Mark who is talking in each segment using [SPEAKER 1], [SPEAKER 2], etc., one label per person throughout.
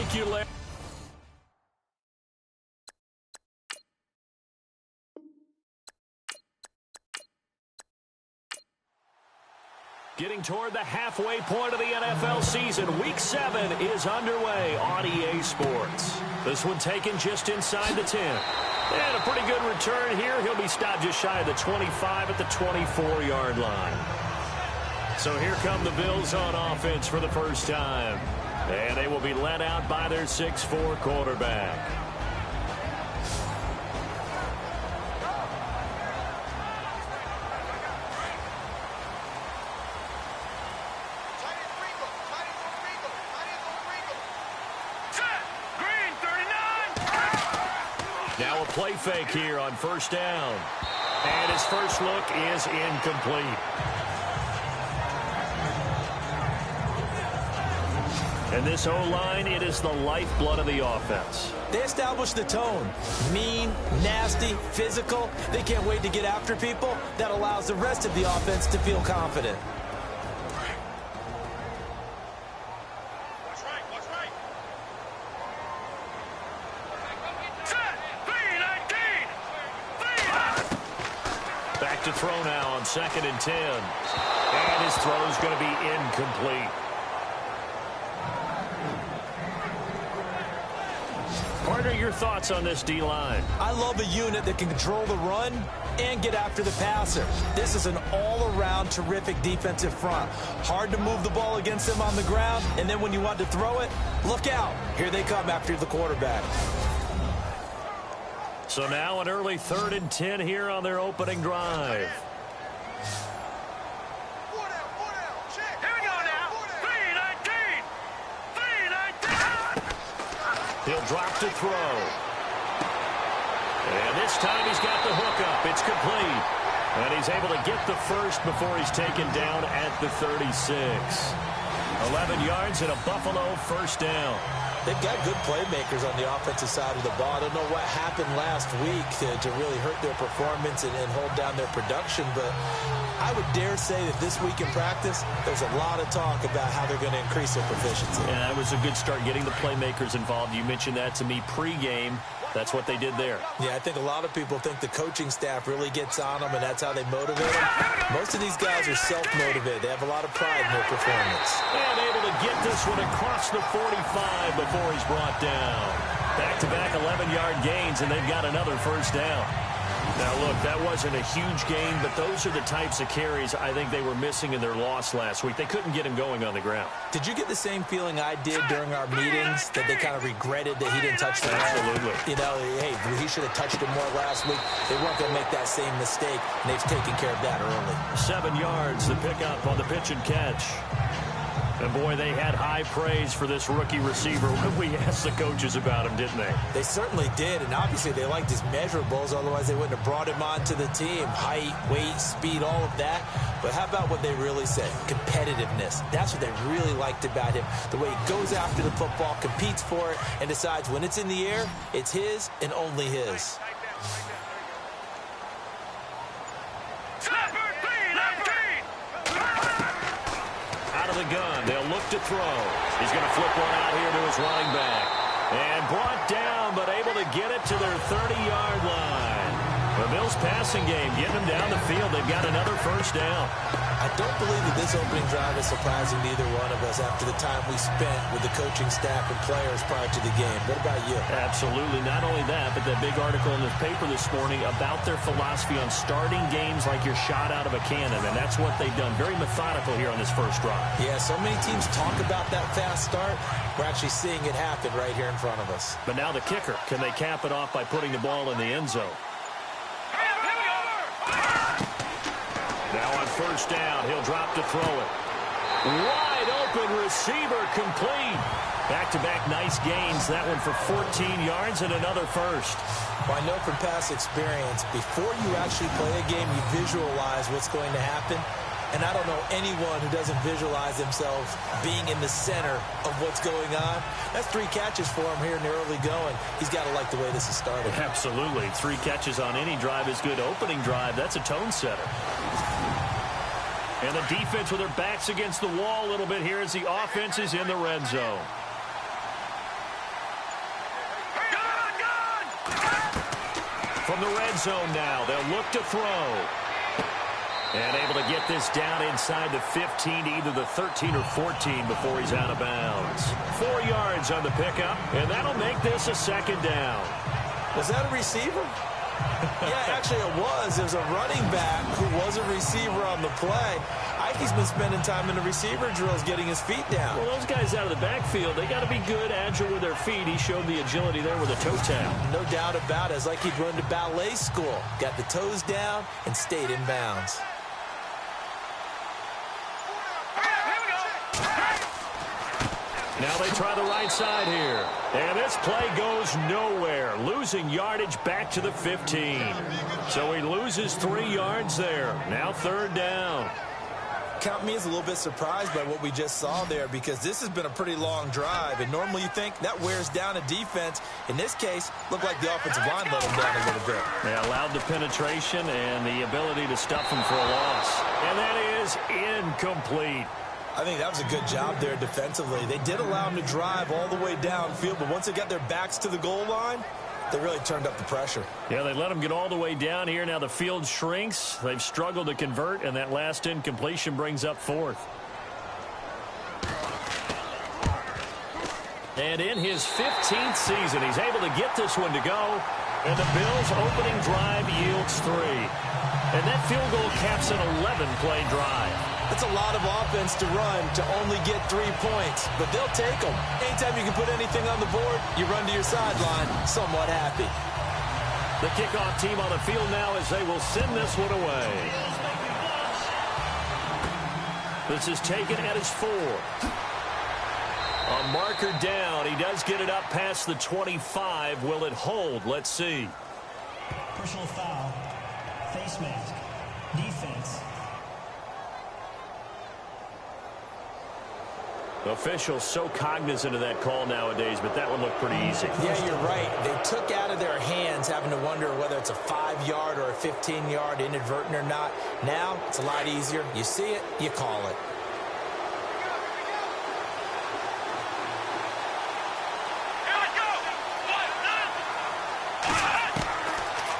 [SPEAKER 1] Thank you, Larry. Getting toward the halfway point of the NFL season. Week 7 is underway on EA Sports. This one taken just inside the 10. And a pretty good return here. He'll be stopped just shy of the 25 at the 24-yard line. So here come the Bills on offense for the first time. And they will be led out by their 6'4" quarterback. Now a play fake here on first down. And his first look is incomplete. And this O-line, it is the lifeblood of the offense.
[SPEAKER 2] They establish the tone. Mean, nasty, physical. They can't wait to get after people. That allows the rest of the offense to feel confident.
[SPEAKER 1] Back to throw now on 2nd and 10. And his throw is going to be incomplete. Partner, your thoughts on this D-line?
[SPEAKER 2] I love a unit that can control the run and get after the passer. This is an all-around terrific defensive front. Hard to move the ball against them on the ground, and then when you want to throw it, look out. Here they come after the quarterback.
[SPEAKER 1] So now an early 3rd and 10 here on their opening drive. He'll drop to throw. And this time he's got the hook up. It's complete. And he's able to get the first before he's taken down at the 36. 11 yards and a Buffalo first down.
[SPEAKER 2] They've got good playmakers on the offensive side of the ball. I don't know what happened last week to really hurt their performance and hold down their production, but I would dare say that this week in practice, there's a lot of talk about how they're going to increase their proficiency.
[SPEAKER 1] And that was a good start getting the playmakers involved. You mentioned that to me pregame. That's what they did there.
[SPEAKER 2] Yeah, I think a lot of people think the coaching staff really gets on them, and that's how they motivate them. Most of these guys are self-motivated. They have a lot of pride in their performance.
[SPEAKER 1] And able to get this one across the 45 before he's brought down. Back-to-back 11-yard gains, and they've got another first down. Now, look, that wasn't a huge gain, but those are the types of carries I think they were missing in their loss last week. They couldn't get him going on the ground.
[SPEAKER 2] Did you get the same feeling I did during our meetings, that they kind of regretted that he didn't touch the ball?
[SPEAKER 1] Absolutely.
[SPEAKER 2] You know, hey, he should have touched it more last week. They weren't going to make that same mistake, and they've taken care of that early.
[SPEAKER 1] 7 yards, the pickup on the pitch and catch. And, boy, they had high praise for this rookie receiver when we asked the coaches about him, didn't they?
[SPEAKER 2] They certainly did, and obviously they liked his measurables. Otherwise, they wouldn't have brought him onto the team. Height, weight, speed, all of that. But how about what they really said? Competitiveness. That's what they really liked about him. The way he goes after the football, competes for it, and decides when it's in the air, it's his and only his.
[SPEAKER 1] Out of the gun, they'll look to throw. He's going to flip one out here to his running back. And brought down, but able to get it to their 30-yard line. The Bills passing game, getting them down the field. They've got another first down.
[SPEAKER 2] I don't believe that this opening drive is surprising to either one of us after the time we spent with the coaching staff and players prior to the game. What about you?
[SPEAKER 1] Absolutely. Not only that, but that big article in the paper this morning about their philosophy on starting games like you're shot out of a cannon, and that's what they've done. Very methodical here on this first drive.
[SPEAKER 2] Yeah, so many teams talk about that fast start. We're actually seeing it happen right here in front of us.
[SPEAKER 1] But now the kicker. Can they cap it off by putting the ball in the end zone? Now on first down, he'll drop to throw it. Wide open receiver, complete. Back-to-back nice gains. That one for 14 yards and another first.
[SPEAKER 2] Well, I know from past experience, before you actually play a game, you visualize what's going to happen. And I don't know anyone who doesn't visualize themselves being in the center of what's going on. That's 3 catches for him here in the early going. He's got to like the way this is started.
[SPEAKER 1] Absolutely. 3 catches on any drive is good. Opening drive, that's a tone setter. And the defense with their backs against the wall a little bit here as the offense is in the red zone. From the red zone now, they'll look to throw. And able to get this down inside the 15 to either the 13 or 14 before he's out of bounds. 4 yards on the pickup, and that'll make this a second down.
[SPEAKER 2] Was that a receiver? Yeah, actually it was. It was a running back who was a receiver on the play. Ike's been spending time in the receiver drills getting his feet down.
[SPEAKER 1] Well, those guys out of the backfield, they got to be good, agile with their feet. He showed the agility there with a toe tap.
[SPEAKER 2] No doubt about it. It's like he'd run to ballet school. Got the toes down and stayed in bounds.
[SPEAKER 1] Now they try the right side here. And this play goes nowhere. Losing yardage back to the 15. So he loses 3 yards there. Now third down.
[SPEAKER 2] Count me as a little bit surprised by what we just saw there, because this has been a pretty long drive, and normally you think that wears down a defense. In this case, looked like the offensive line let them down a little bit.
[SPEAKER 1] They allowed the penetration and the ability to stuff them for a loss. And that is incomplete.
[SPEAKER 2] I think that was a good job there defensively. They did allow them to drive all the way downfield, but once they got their backs to the goal line, they really turned up the pressure.
[SPEAKER 1] Yeah, they let them get all the way down here. Now the field shrinks. They've struggled to convert, and that last incompletion brings up fourth. And in his 15th season, he's able to get this one to go. And the Bills' opening drive yields 3. And that field goal caps an 11-play drive.
[SPEAKER 2] That's a lot of offense to run to only get 3 points, but they'll take them. Anytime you can put anything on the board, you run to your sideline somewhat happy.
[SPEAKER 1] The kickoff team on the field now as they will send this one away. This is taken at his 4. A marker down. He does get it up past the 25. Will it hold? Let's see.
[SPEAKER 3] Personal foul. Face mask. Defense.
[SPEAKER 1] Officials so cognizant of that call nowadays, but that one looked pretty easy.
[SPEAKER 2] Yeah, you're right. They took out of their hands having to wonder whether it's a 5-yard or a 15-yard inadvertent or not. Now, it's a lot easier. You see it, you call it.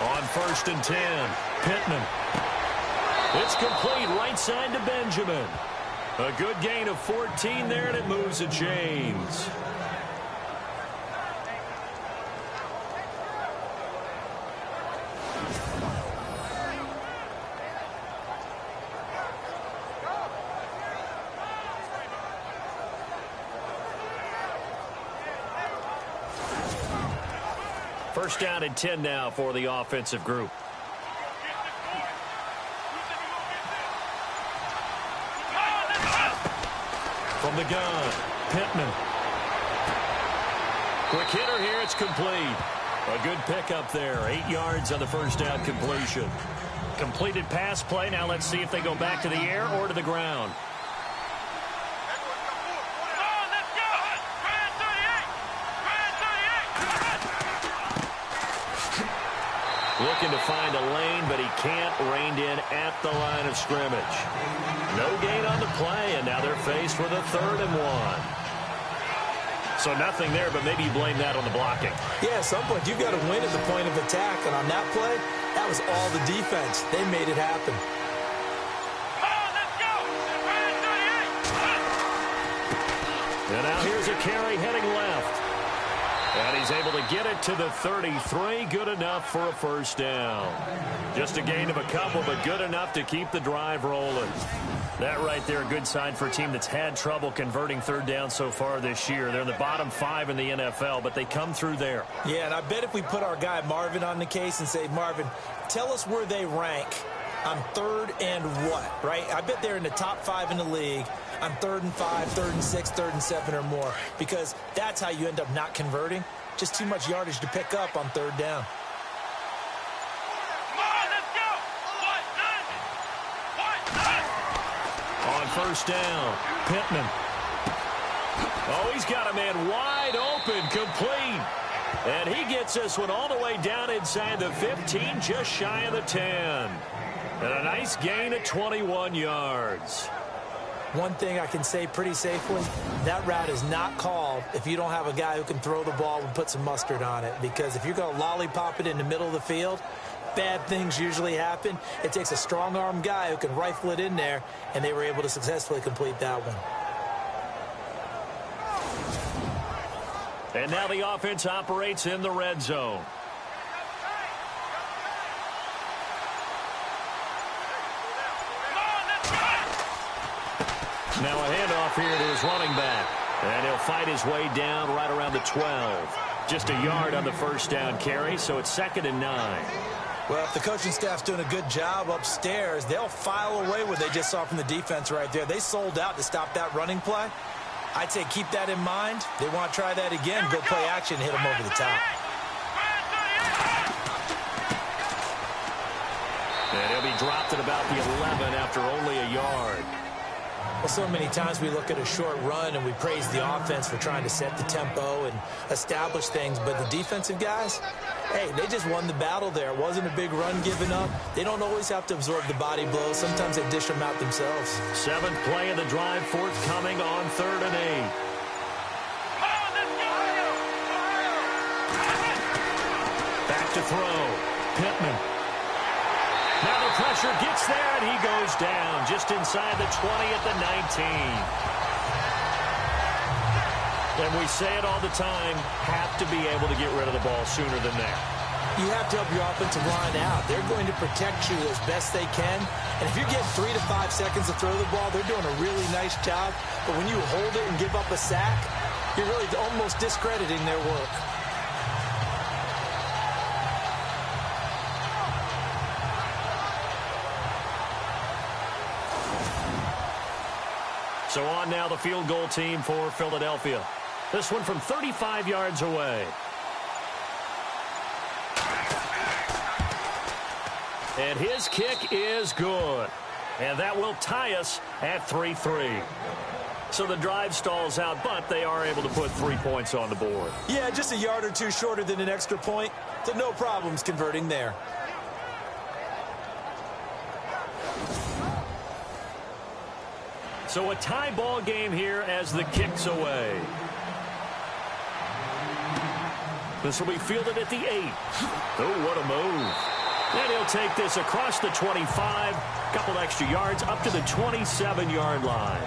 [SPEAKER 1] On 1st and 10, Pittman. It's complete right side to Benjamin. A good gain of 14 there, and it moves to James. First down and 10 now for the offensive group. From the gun, Pittman. Quick hitter here, it's complete. A good pickup there, 8 yards on the first down completion. Completed pass play. Now let's see if they go back to the air or to the ground. Looking to find a lane, but he can't. Reined in at the line of scrimmage. No gain on the play, and now they're faced with a 3rd and 1. So nothing there, but maybe you blame that on the blocking.
[SPEAKER 2] Yeah, at some point you've got to win at the point of attack, and on that play, that was all the defense. They made it happen.
[SPEAKER 1] And now here's a carry heading left. And he's able to get it to the 33. Good enough for a first down. Just a gain of a couple, but good enough to keep the drive rolling. That right there, a good sign for a team that's had trouble converting 3rd down so far this year. They're in the bottom 5 in the NFL, but they come through there.
[SPEAKER 2] Yeah, and I bet if we put our guy Marvin on the case and say, Marvin, tell us where they rank on 3rd and what, right? I bet they're in the top 5 in the league on 3rd and 5, 3rd and 6, 3rd and 7 or more, because that's how you end up not converting. Just too much yardage to pick up on 3rd down.
[SPEAKER 1] On first down, Pittman. Oh, he's got a man wide open, complete. And he gets this one all the way down inside the 15, just shy of the 10. And a nice gain of 21 yards.
[SPEAKER 2] One thing I can say pretty safely, that route is not called if you don't have a guy who can throw the ball and put some mustard on it. Because if you're going to lollipop it in the middle of the field, bad things usually happen. It takes a strong-arm guy who can rifle it in there, and they were able to successfully complete that one.
[SPEAKER 1] And now the offense operates in the red zone. Now a handoff here to his running back. And he'll fight his way down right around the 12. Just a yard on the first down carry, so it's 2nd and 9.
[SPEAKER 2] Well, if the coaching staff's doing a good job upstairs, they'll file away what they just saw from the defense right there. They sold out to stop that running play. I'd say keep that in mind. They want to try that again, go play action, hit them over the top.
[SPEAKER 1] And he'll be dropped at about the 11 after only a yard.
[SPEAKER 2] Well, so many times we look at a short run and we praise the offense for trying to set the tempo and establish things, but the defensive guys, hey, they just won the battle there. It wasn't a big run given up. They don't always have to absorb the body blows. Sometimes they dish them out themselves.
[SPEAKER 1] 7th play of the drive forthcoming on 3rd and 8. Back to throw. Pittman. Now the pressure gets there, and he goes down just inside the 20 at the 19. And we say it all the time, have to be able to get rid of the ball sooner than that.
[SPEAKER 2] You have to help your offensive line out. They're going to protect you as best they can. And if you get 3 to 5 seconds to throw the ball, they're doing a really nice job. But when you hold it and give up a sack, you're really almost discrediting their work.
[SPEAKER 1] So on now the field goal team for Philadelphia. This one from 35 yards away. And his kick is good. And that will tie us at 3-3. So the drive stalls out, but they are able to put 3 points on the board.
[SPEAKER 2] Yeah, just a yard or two shorter than an extra point. So no problems converting there.
[SPEAKER 1] So a tie ball game here as the kick's away. This will be fielded at the 8. Oh, what a move. And he'll take this across the 25, couple extra yards up to the 27-yard line.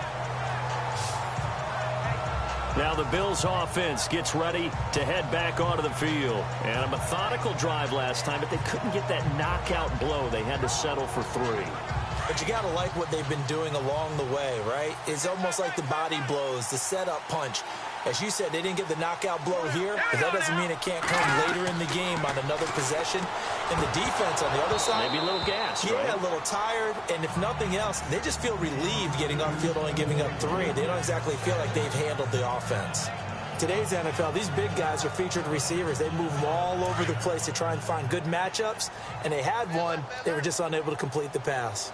[SPEAKER 1] Now the Bills offense gets ready to head back onto the field. And a methodical drive last time, but they couldn't get that knockout blow. They had to settle for 3.
[SPEAKER 2] But you got to like what they've been doing along the way, right? It's almost like the body blows, the setup punch. As you said, they didn't get the knockout blow here, but that doesn't mean it can't come later in the game on another possession. And the defense on the other side,
[SPEAKER 1] maybe a little gas,
[SPEAKER 2] yeah,
[SPEAKER 1] right?
[SPEAKER 2] A little tired. And if nothing else, they just feel relieved getting off field, only giving up 3. They don't exactly feel like they've handled the offense. Today's NFL, these big guys are featured receivers. They move them all over the place to try and find good matchups. And they had one. They were just unable to complete the pass.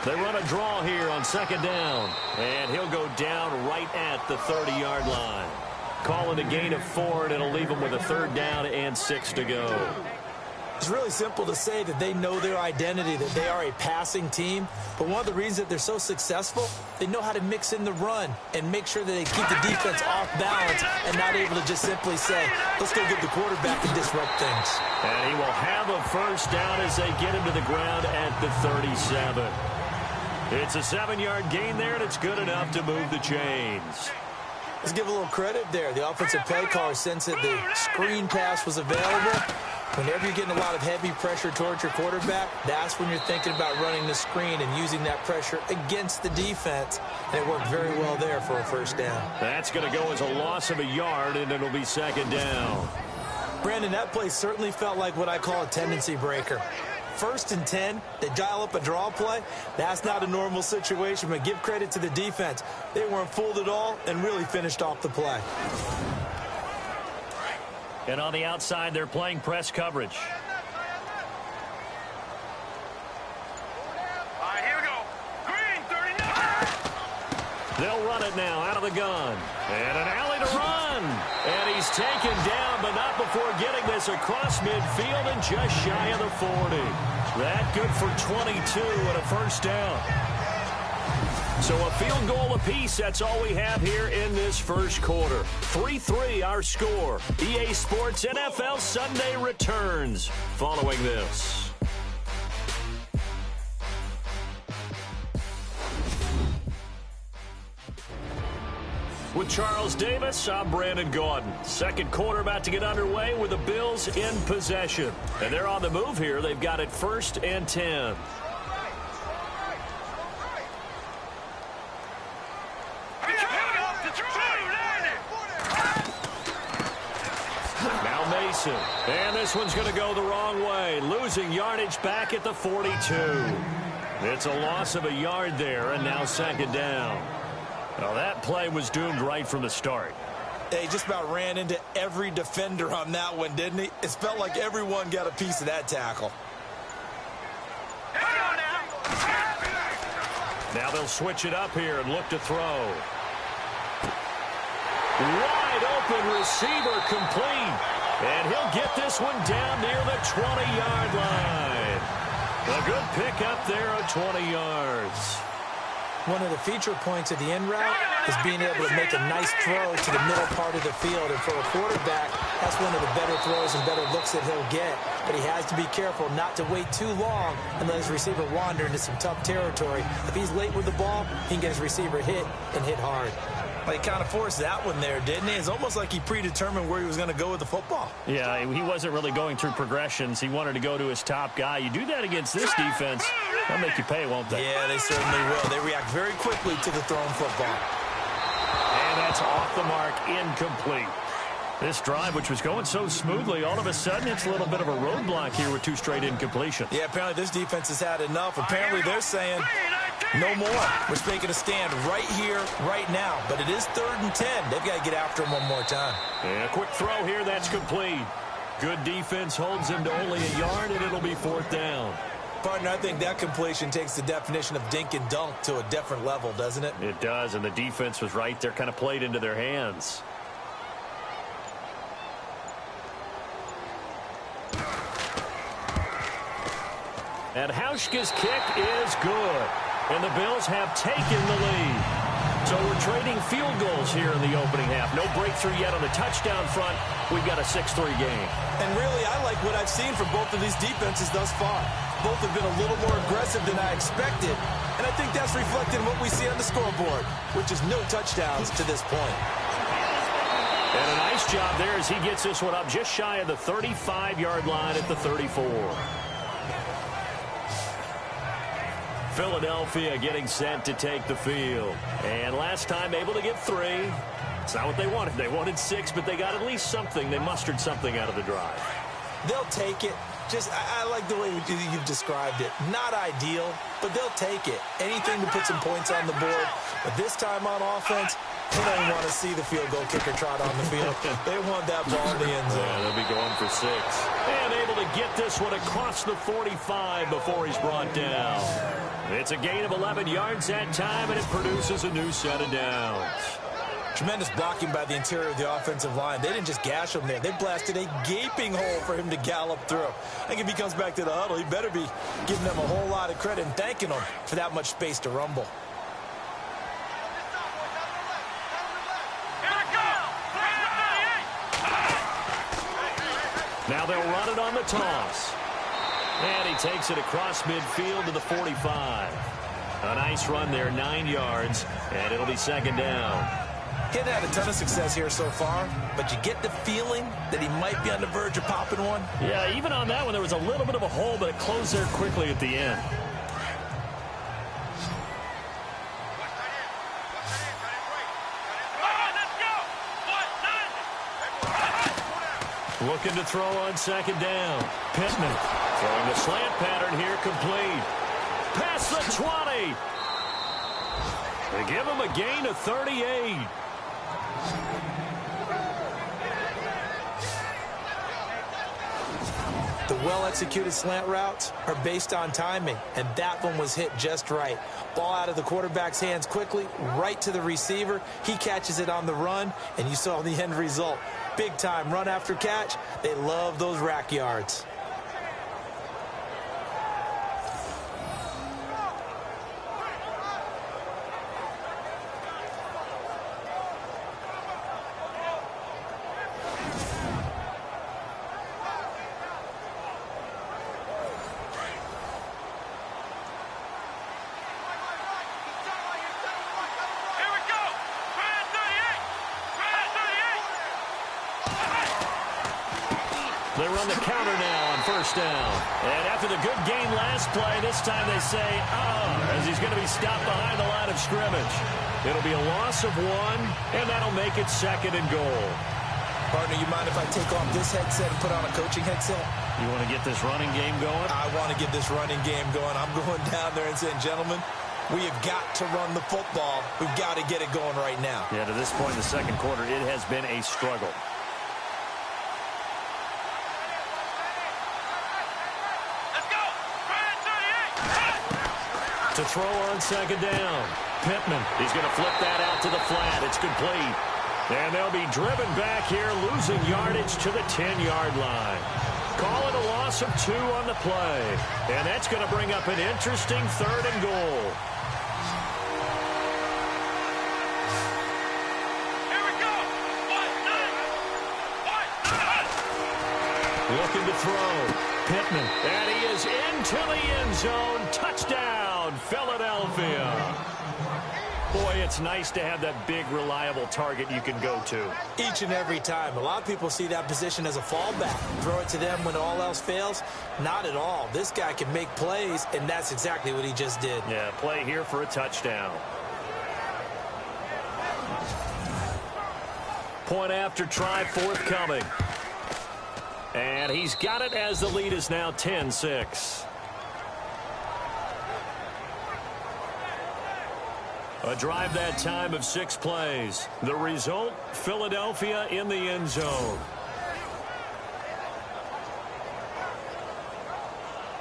[SPEAKER 1] They run a draw here on 2nd down. And he'll go down right at the 30-yard line. Calling a gain of 4, and it'll leave them with a 3rd down and 6 to go.
[SPEAKER 2] It's really simple to say that they know their identity, that they are a passing team. But one of the reasons that they're so successful, they know how to mix in the run and make sure that they keep the defense off balance and not able to just simply say, let's go get the quarterback and disrupt things.
[SPEAKER 1] And he will have a 1st down as they get him to the ground at the 37. It's a 7-yard gain there, and it's good enough to move the chains.
[SPEAKER 2] Let's give a little credit there. The offensive play caller, since that the screen pass was available, whenever you're getting a lot of heavy pressure towards your quarterback, that's when you're thinking about running the screen and using that pressure against the defense. And it worked very well there for a 1st down.
[SPEAKER 1] That's going to go as a loss of a yard, and it'll be 2nd down.
[SPEAKER 2] Brandon, that play certainly felt like what I call a tendency breaker. 1st and 10, they dial up a draw play. That's not a normal situation, but give credit to the defense. They weren't fooled at all and really finished off the play.
[SPEAKER 1] And on the outside, they're playing press coverage.
[SPEAKER 4] All right, here we go. Green, 39.
[SPEAKER 1] They'll run it now out of the gun. And an alley to run. And he's taken down, but not before getting this across midfield and just shy of the 40. That good for 22 and a first down. So a field goal apiece, that's all we have here in this first quarter. 3-3 our score. EA Sports NFL Sunday returns following this. With Charles Davis, I'm Brandon Gaudin. Second quarter about to get underway with the Bills in possession. And they're on the move here. They've got it 1st and 10. Now Mason. And this one's going to go the wrong way. Losing yardage back at the 42. It's a loss of a yard there, and now second down. Well, that play was doomed right from the start.
[SPEAKER 2] He just about ran into every defender on that one, didn't he? It felt like everyone got a piece of that tackle.
[SPEAKER 1] Now they'll switch it up here and look to throw. Wide open receiver complete. And he'll get this one down near the 20-yard line. A good pick up there of 20 yards.
[SPEAKER 2] One of the feature points of the end route is being able to make a nice throw to the middle part of the field. And for a quarterback, that's one of the better throws and better looks that he'll get. But he has to be careful not to wait too long and let his receiver wander into some tough territory. If he's late with the ball, he can get his receiver hit and hit hard. Well, he kind of forced that one there, didn't he? It's almost like he predetermined where he was going to go with the football.
[SPEAKER 1] Yeah, he wasn't really going through progressions. He wanted to go to his top guy. You do that against this defense, they'll make you pay, won't they?
[SPEAKER 2] Yeah, they certainly will. They react very quickly to the thrown football.
[SPEAKER 1] And that's off the mark, incomplete. This drive, which was going so smoothly, all of a sudden it's a little bit of a roadblock here with 2 straight incompletions.
[SPEAKER 2] Yeah, apparently this defense has had enough. Apparently they're saying no more. We're making a stand right here, right now. But it is 3rd and 10. They've got to get after him one more time.
[SPEAKER 1] And a quick throw here, that's complete. Good defense holds him to only a yard, and it'll be 4th down.
[SPEAKER 2] Partner, I think that completion takes the definition of dink and dunk to a different level, doesn't it?
[SPEAKER 1] It does, and the defense was right there, kind of played into their hands. And Hauschka's kick is good. And the Bills have taken the lead. So we're trading field goals here in the opening half. No breakthrough yet on the touchdown front. We've got a 6-3 game.
[SPEAKER 2] And really, I like what I've seen from both of these defenses thus far. Both have been a little more aggressive than I expected. And I think that's reflected in what we see on the scoreboard, which is no touchdowns to this point.
[SPEAKER 1] And a nice job there as he gets this one up just shy of the 35-yard line at the 34. Philadelphia getting set to take the field. And last time able to get 3. It's not what they wanted. They wanted 6, but they got at least something. They mustered something out of the drive.
[SPEAKER 2] They'll take it. I like the way you've described it. Not ideal, but they'll take it. Anything to put some points on the board. But this time on offense, they don't want to see the field goal kicker trot on the field. They want that ball in the end zone.
[SPEAKER 1] Yeah, they'll be going for 6. And able to get this one across the 45 before he's brought down. It's a gain of 11 yards that time, and it produces a new set of downs.
[SPEAKER 2] Tremendous blocking by the interior of the offensive line. They didn't just gash him there. They blasted a gaping hole for him to gallop through. I think if he comes back to the huddle, he better be giving them a whole lot of credit and thanking them for that much space to rumble.
[SPEAKER 1] Now they'll run it on the toss. And he takes it across midfield to the 45. A nice run there, 9 yards, and it'll be second down.
[SPEAKER 2] He hasn't had a ton of success here so far, but you get the feeling that he might be on the verge of popping one.
[SPEAKER 1] Yeah, even on that one, there was a little bit of a hole, but it closed there quickly at the end. Looking to throw on second down. Pittman throwing the slant pattern here, complete. Past the 20. They give him a gain of 38.
[SPEAKER 2] The well-executed slant routes are based on timing, and that one was hit just right. Ball out of the quarterback's hands quickly, right to the receiver. He catches it on the run, and you saw the end result. Big-time run after catch. They love those rack yards.
[SPEAKER 1] They run the counter now on first down. And after the good gain last play, this time they say, as he's going to be stopped behind the line of scrimmage. It'll be a loss of 1, and that'll make it 2nd and goal.
[SPEAKER 2] Partner, you mind if I take off this headset and put on a coaching headset?
[SPEAKER 1] You want to get this running game going?
[SPEAKER 2] I want to get this running game going. I'm going down there and saying, gentlemen, we have got to run the football. We've got to get it going right now.
[SPEAKER 1] Yeah, to this point in the second quarter, it has been a struggle. To throw on second down. Pittman, he's going to flip that out to the flat. It's complete. And they'll be driven back here, losing yardage to the 10-yard line. Call it a loss of 2 on the play. And that's going to bring up an interesting 3rd and goal.
[SPEAKER 4] Here we go.
[SPEAKER 1] Looking to throw. Pittman. And he is into the end zone. Touchdown, Philadelphia. Boy, it's nice to have that big, reliable target you can go to.
[SPEAKER 2] Each and every time. A lot of people see that position as a fallback. Throw it to them when all else fails. Not at all. This guy can make plays, and that's exactly what he just did.
[SPEAKER 1] Yeah, play here for a touchdown. Point after try forthcoming. And he's got it as the lead is now 10-6. A drive that time of 6 plays. The result, Philadelphia in the end zone.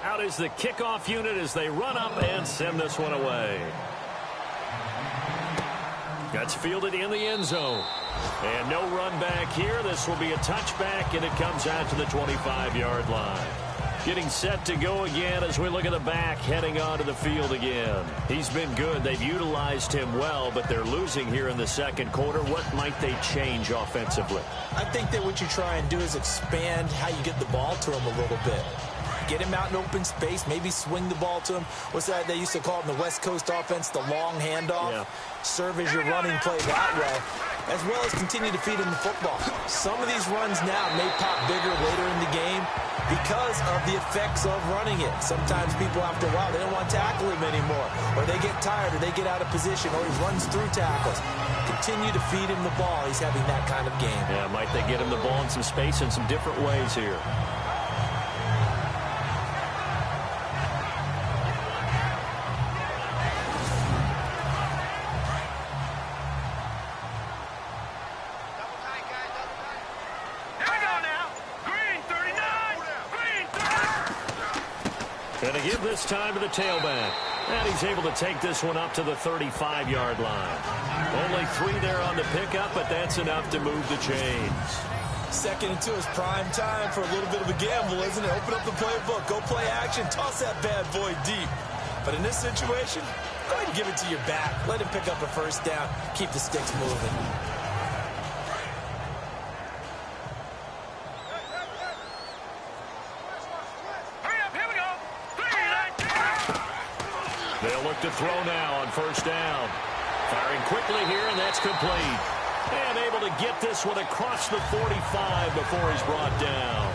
[SPEAKER 1] Out is the kickoff unit as they run up and send this one away. That's fielded in the end zone. And no run back here. This will be a touchback, and it comes out to the 25-yard line. Getting set to go again as we look at the back heading onto the field again. He's been good. They've utilized him well, but they're losing here in the second quarter. What might they change offensively?
[SPEAKER 2] I think that what you try and do is expand how you get the ball to him a little bit. Get him out in open space, maybe swing the ball to him. What's that they used to call it in the West Coast offense, the long handoff? Yeah. Serve as your running play that way, as well as continue to feed him the football. Some of these runs now may pop bigger later in the game because of the effects of running it. Sometimes people, after a while, they don't want to tackle him anymore, or they get tired, or they get out of position, or he runs through tackles. Continue to feed him the ball. He's having that kind of game.
[SPEAKER 1] Yeah, might they get him the ball in some space in some different ways here. And to give this time to the tailback. And he's able to take this one up to the 35-yard line. Only 3 there on the pickup, but that's enough to move the chains.
[SPEAKER 2] 2nd and 2 is prime time for a little bit of a gamble, isn't it? Open up the playbook, go play action, toss that bad boy deep. But in this situation, go ahead and give it to your back. Let him pick up a first down. Keep the sticks moving.
[SPEAKER 1] They'll look to throw now on first down. Firing quickly here, and that's complete. And able to get this one across the 45 before he's brought down.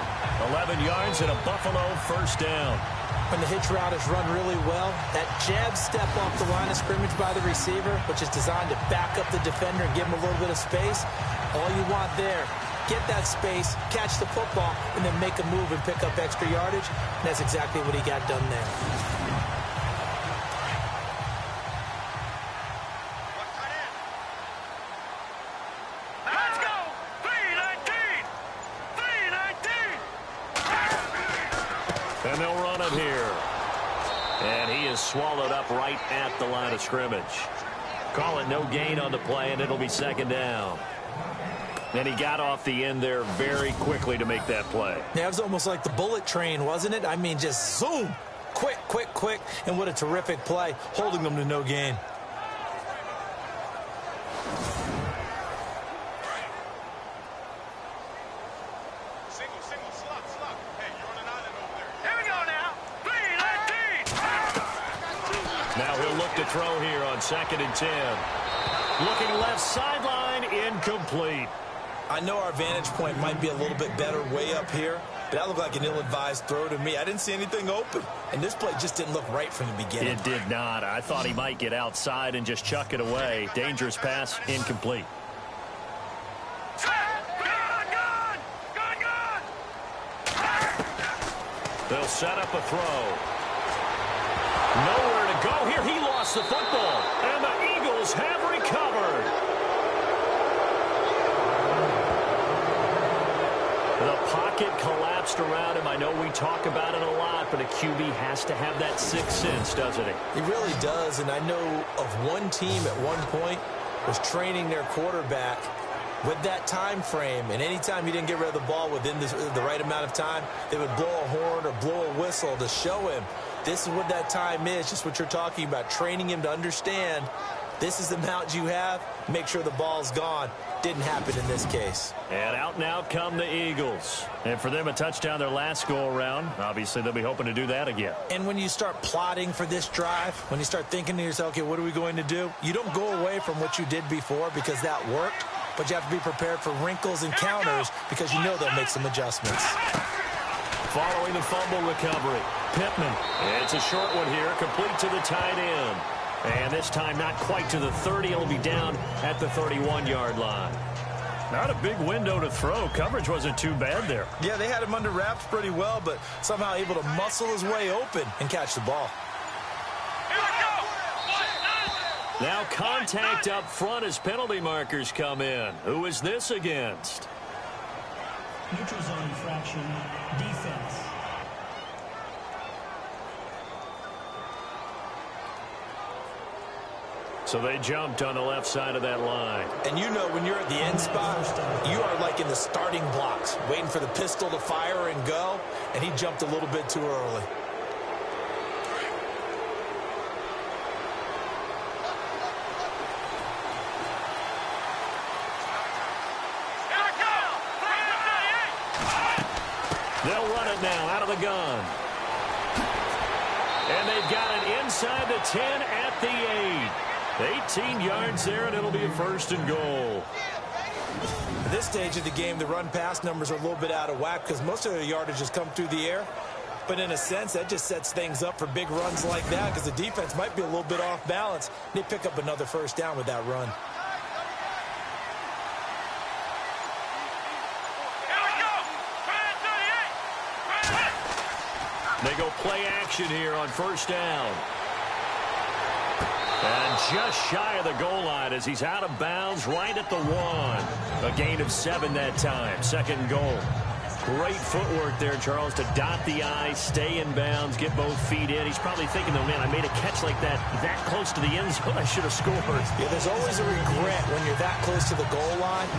[SPEAKER 1] 11 yards and a Buffalo first down.
[SPEAKER 2] When the hitch route is run really well, that jab step off the line of scrimmage by the receiver, which is designed to back up the defender and give him a little bit of space, all you want there, get that space, catch the football, and then make a move and pick up extra yardage. And that's exactly what he got done there.
[SPEAKER 1] him here. And he is swallowed up right at the line of scrimmage. Call it no gain on the play, and it'll be second down. And he got off the end there very quickly to make that play.
[SPEAKER 2] Yeah, it was almost like the bullet train, wasn't it? I mean, just zoom. Quick, quick, quick. And what a terrific play, holding them to no gain.
[SPEAKER 1] Now he'll look to throw here on 2nd and 10. Looking left sideline, incomplete.
[SPEAKER 2] I know our vantage point might be a little bit better way up here, but that looked like an ill-advised throw to me. I didn't see anything open, and this play just didn't look right from the beginning.
[SPEAKER 1] It did not. I thought he might get outside and just chuck it away. Dangerous pass, incomplete. They'll set up a throw. Nowhere to go here. He lost the football, and the Eagles have recovered. The pocket collapsed around him. I know we talk about it a lot, but a QB has to have that sixth sense, doesn't he?
[SPEAKER 2] He really does, and I know of one team at one point was training their quarterback with that time frame, and anytime he didn't get rid of the ball within the right amount of time, they would blow a horn or blow a whistle to show him this is what that time is, just what you're talking about, training him to understand this is the amount you have, make sure the ball's gone. Didn't happen in this case.
[SPEAKER 1] And out and out come the Eagles. And for them, a touchdown their last go-around. Obviously, they'll be hoping to do that again.
[SPEAKER 2] And when you start plotting for this drive, when you start thinking to yourself, okay, what are we going to do? You don't go away from what you did before because that worked, but you have to be prepared for wrinkles and counters because you know they'll make some adjustments.
[SPEAKER 1] Following the fumble recovery, Pittman. It's a short one here, complete to the tight end. And this time not quite to the 30. It'll be down at the 31-yard line. Not a big window to throw. Coverage wasn't too bad there.
[SPEAKER 2] Yeah, they had him under wraps pretty well, but somehow able to muscle his way open and catch the ball.
[SPEAKER 1] Now contact up front as penalty markers come in. Who is this against?
[SPEAKER 3] Neutral zone infraction, defense.
[SPEAKER 1] So they jumped on the left side of that line.
[SPEAKER 2] And you know when you're at the end spot, you are like in the starting blocks, waiting for the pistol to fire and go, and he jumped a little bit too early.
[SPEAKER 1] They'll run it now out of the gun. And they've got it inside the 10 at the 8. 18 yards there, and it'll be a 1st and goal.
[SPEAKER 2] At this stage of the game, the run-pass numbers are a little bit out of whack because most of their yardage has come through the air. But in a sense, that just sets things up for big runs like that because the defense might be a little bit off balance. They pick up another 1st down with that run.
[SPEAKER 1] They go play action here on 1st down. And just shy of the goal line as he's out of bounds right at the 1. A gain of 7 that time. 2nd and goal. Great footwork there, Charles, to dot the I, stay in bounds, get both feet in. He's probably thinking, though, man, I made a catch like that close to the end zone. I should have scored.
[SPEAKER 2] Yeah, there's always a regret when you're that close to the goal line.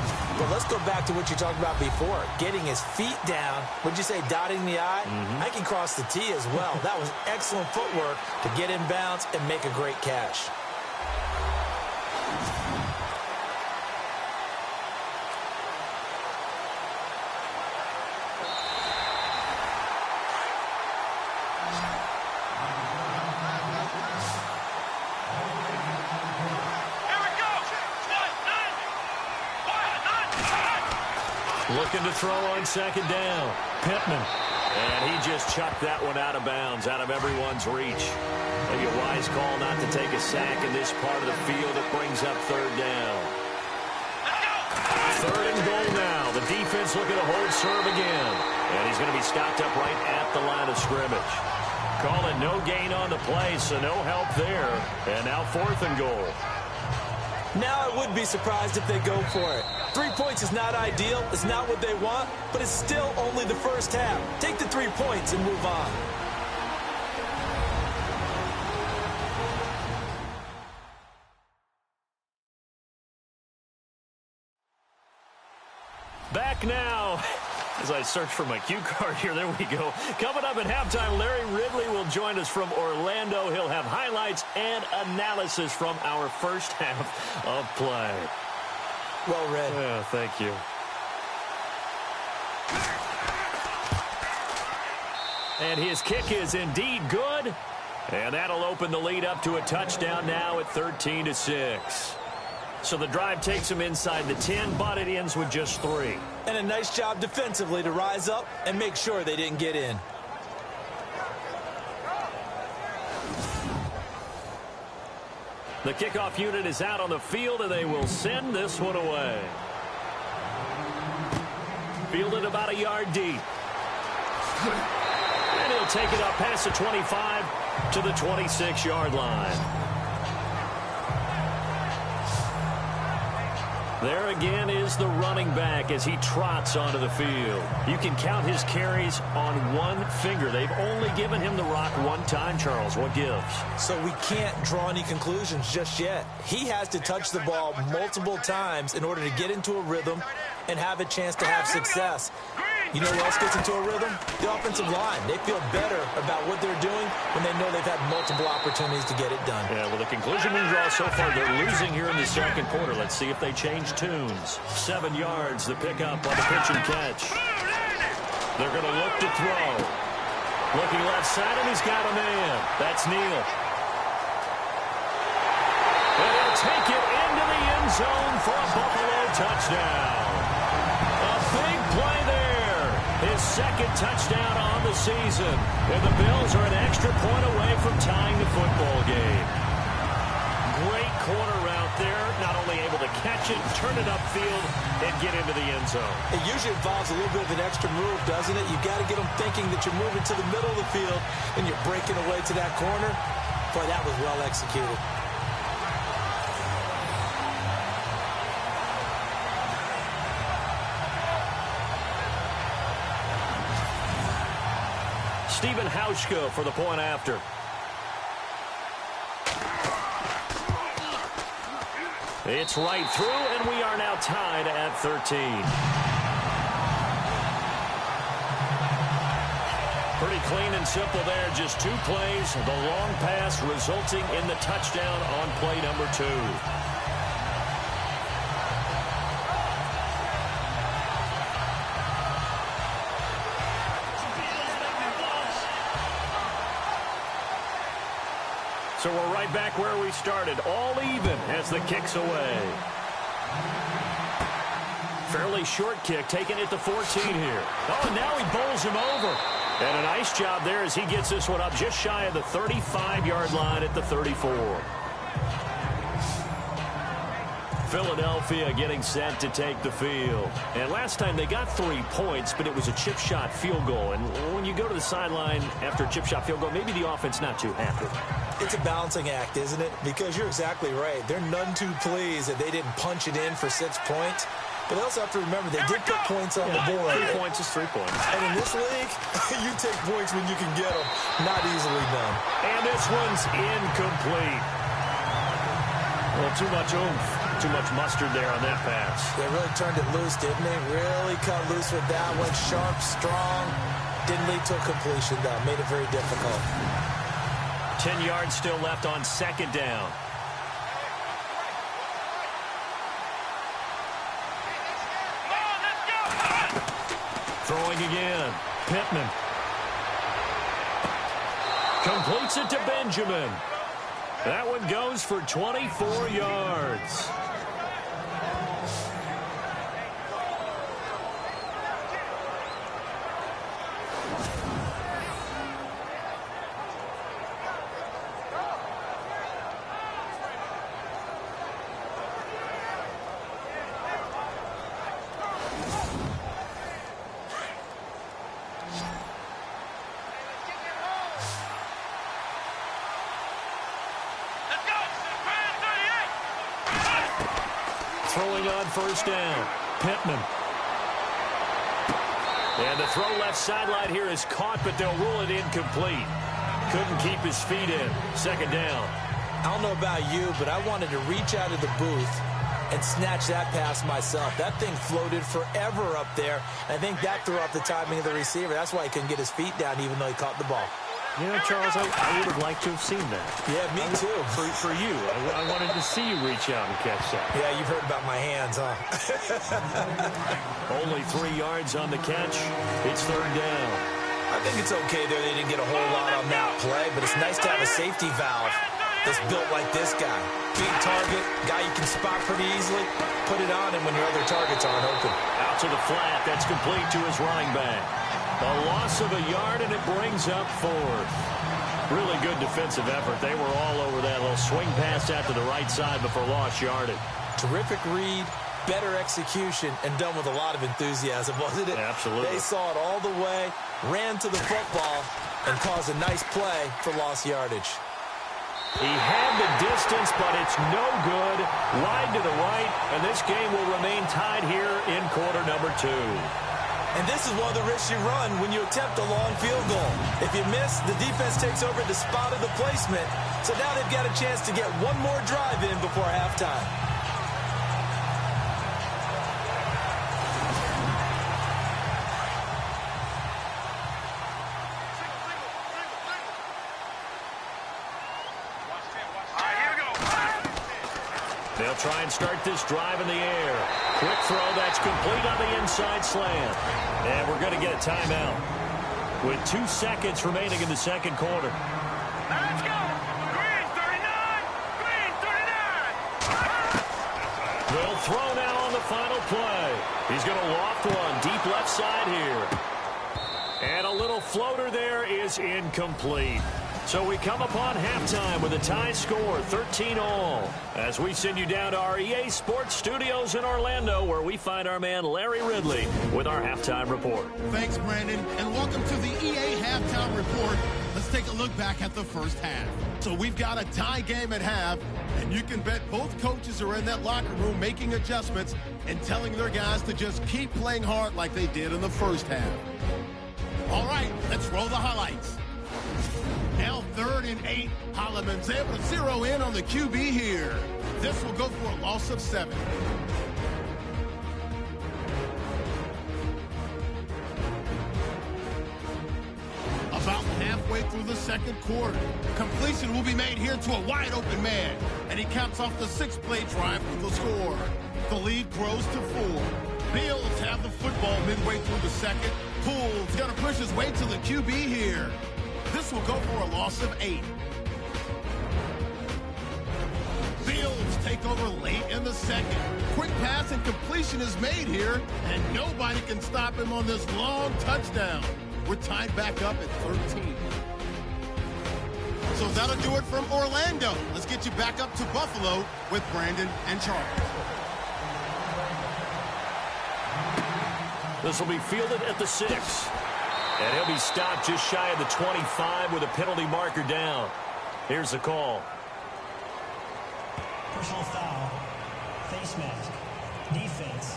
[SPEAKER 2] But let's go back to what you talked about before. Getting his feet down. Would you say dotting the I? I can cross the T as well. That was excellent footwork to get in bounds and make a great catch.
[SPEAKER 1] Looking to throw on 2nd down. Pittman. And he just chucked that one out of bounds, out of everyone's reach. Maybe a wise call not to take a sack in this part of the field. It brings up 3rd down. 3rd and goal now. The defense looking to hold serve again. And he's going to be stopped up right at the line of scrimmage. Call it no gain on the play, so no help there. And now 4th and goal.
[SPEAKER 2] Now I would be surprised if they go for it. 3 points is not ideal. It's not what they want, but it's still only the first half. Take the 3 points and move on.
[SPEAKER 1] Back now. As I search for my cue card here, there we go. Coming up at halftime, Larry Ridley will join us from Orlando. He'll have highlights and analysis from our first half of play.
[SPEAKER 2] Well read.
[SPEAKER 1] Yeah, thank you. And his kick is indeed good. And that'll open the lead up to a touchdown now at 13-6. So the drive takes him inside the 10, but it ends with just 3.
[SPEAKER 2] And a nice job defensively to rise up and make sure they didn't get in.
[SPEAKER 1] The kickoff unit is out on the field, and they will send this one away. Fielded about a yard deep. And he'll take it up past the 25 to the 26-yard line. There again is the running back as he trots onto the field. You can count his carries on one finger. They've only given him the rock one time, Charles. What gives?
[SPEAKER 2] So we can't draw any conclusions just yet. He has to touch the ball multiple times in order to get into a rhythm and have a chance to have success. You know who else gets into a rhythm? The offensive line. They feel better about what they're doing when they know they've had multiple opportunities to get it done.
[SPEAKER 1] Yeah, well, the conclusion we draw so far, they're losing here in the second quarter. Let's see if they change tunes. 7 yards, the pickup on the pitch and catch. They're going to look to throw. Looking left side, and he's got a man. That's Neal. And he'll take it into the end zone for a Buffalo touchdown. A big play there. His second touchdown on the season. And the Bills are an extra point away from tying the football game. Great corner route there. Not only able to catch it, turn it upfield, and get into the end zone.
[SPEAKER 2] It usually involves a little bit of an extra move, doesn't it? You've got to get them thinking that you're moving to the middle of the field and you're breaking away to that corner. Boy, that was well executed.
[SPEAKER 1] Stephen Hauschka for the point after. It's right through, and we are now tied at 13. Pretty clean and simple there. Just 2 plays. The long pass resulting in the touchdown on play number 2. So we're right back where we started, all even as the kick's away. Fairly short kick, taking it to 14 here. Oh, and now he bowls him over. And a nice job there as he gets this one up just shy of the 35-yard line at the 34. Philadelphia getting set to take the field. And last time they got 3 points, but it was a chip shot field goal. And when you go to the sideline after a chip shot field goal, maybe the offense not too happy.
[SPEAKER 2] It's a balancing act, isn't it? Because you're exactly right. They're none too pleased that they didn't punch it in for 6 points. But they also have to remember they did put points on the board.
[SPEAKER 1] 3 points is 3 points.
[SPEAKER 2] And in this league, you take points when you can get them. Not easily done.
[SPEAKER 1] And this one's incomplete. Well, too much oomph. Too much mustard there on that pass.
[SPEAKER 2] They really turned it loose, didn't they? Really cut loose with that one. Sharp, strong. Didn't lead to a completion, though. Made it very difficult.
[SPEAKER 1] 10 yards still left on second down. Throwing again. Pittman. Completes it to Benjamin. That one goes for 24 yards. Throwing on first down. Pittman. And the throw left sideline here is caught, but they'll rule it incomplete. Couldn't keep his feet in. Second down.
[SPEAKER 2] I don't know about you, but I wanted to reach out of the booth and snatch that pass myself. That thing floated forever up there. I think that threw off the timing of the receiver. That's why he couldn't get his feet down even though he caught the ball.
[SPEAKER 1] You know, Charles, I would have liked to have seen that.
[SPEAKER 2] Yeah, me too.
[SPEAKER 1] For you. I wanted to see you reach out and catch that.
[SPEAKER 2] Yeah, you've heard about my hands, huh?
[SPEAKER 1] Only 3 yards on the catch. It's third down.
[SPEAKER 2] I think it's okay there. They didn't get a whole lot on that play, but it's nice to have a safety valve that's built like this guy. Big target, guy you can spot pretty easily. Put it on him when your other targets aren't open.
[SPEAKER 1] Out to the flat. That's complete to his running back. A loss of a yard, and it brings up fourth. Really good defensive effort. They were all over that little swing pass out to the right side before lost yardage.
[SPEAKER 2] Terrific read, better execution, and done with a lot of enthusiasm, wasn't it?
[SPEAKER 1] Absolutely.
[SPEAKER 2] They saw it all the way, ran to the football, and caused a nice play for lost yardage.
[SPEAKER 1] He had the distance, but it's no good. Wide to the right, and this game will remain tied here in quarter number 2.
[SPEAKER 2] And this is one of the risks you run when you attempt a long field goal. If you miss, the defense takes over the spot of the placement. So now they've got a chance to get one more drive in before halftime.
[SPEAKER 1] They'll try and start this drive in the air. Quick throw, that's complete on the inside slant. And we're going to get a timeout with 2 seconds remaining in the second quarter.
[SPEAKER 4] Let's go! Green 39! Green 39!
[SPEAKER 1] They'll throw now on the final play. He's going to loft one deep left side here. And a little floater there is incomplete. So we come upon halftime with a tie score, 13-all, as we send you down to our EA Sports Studios in Orlando, where we find our man Larry Ridley with our halftime report.
[SPEAKER 5] Thanks, Brandon, and welcome to the EA Halftime Report. Let's take a look back at the first half. So we've got a tie game at half, and you can bet both coaches are in that locker room making adjustments and telling their guys to just keep playing hard like they did in the first half. All right, let's roll the highlights. Now 3rd and 8. Holloman's able to zero in on the QB here. This will go for a loss of 7. About halfway through the second quarter, completion will be made here to a wide open man, and he caps off the 6-play drive with the score. The lead grows to 4. Bills have the football midway through the second. Poole's going to push his way to the QB here. This will go for a loss of 8. Bills take over late in the second. Quick pass and completion is made here, and nobody can stop him on this long touchdown. We're tied back up at 13. So that'll do it from Orlando. Let's get you back up to Buffalo with Brandon and Charles.
[SPEAKER 1] This will be fielded at the 6. And he'll be stopped just shy of the 25 with a penalty marker down. Here's the call.
[SPEAKER 3] Personal foul. Face mask. Defense.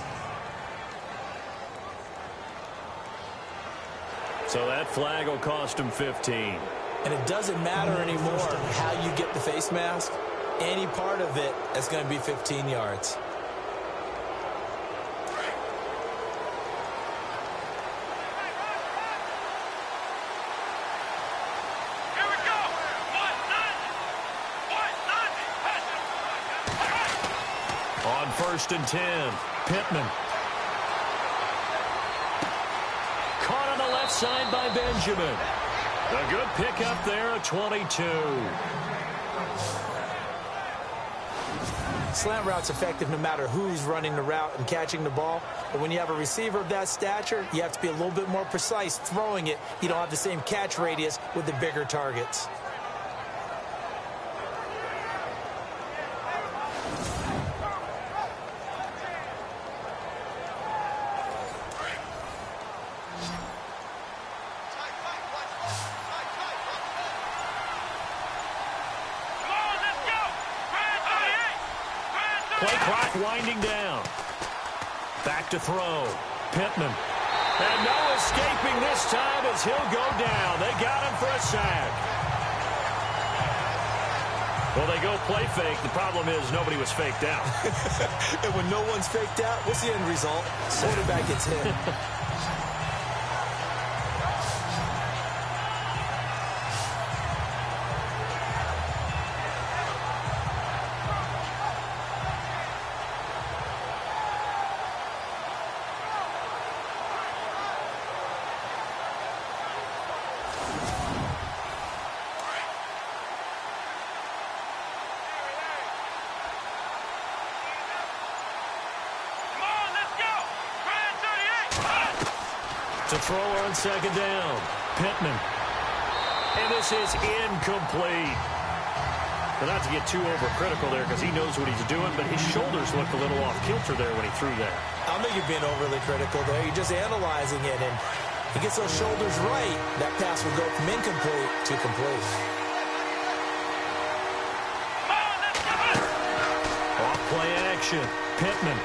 [SPEAKER 1] So that flag will cost him 15.
[SPEAKER 2] And it doesn't matter anymore how you get the face mask. Any part of it is going to be 15 yards.
[SPEAKER 1] On 1st and 10, Pittman. Caught on the left side by Benjamin. A good pickup there at 22.
[SPEAKER 2] Slant route's effective no matter who's running the route and catching the ball. But when you have a receiver of that stature, you have to be a little bit more precise throwing it. You don't have the same catch radius with the bigger targets.
[SPEAKER 1] Play clock winding down. Back to throw. Pittman. And no escaping this time as he'll go down. They got him for a sack. Well, they go play fake. The problem is nobody was faked out.
[SPEAKER 2] And when no one's faked out, what's the end result? Quarterback gets hit.
[SPEAKER 1] To throw on second down. Pittman. And this is incomplete. But not to get too overcritical there because he knows what he's doing, but his shoulders looked a little off kilter there when he threw that.
[SPEAKER 2] I don't think you're being overly critical there. You're just analyzing it, and he gets those shoulders right. That pass will go from incomplete to complete.
[SPEAKER 1] Off play action. Pittman.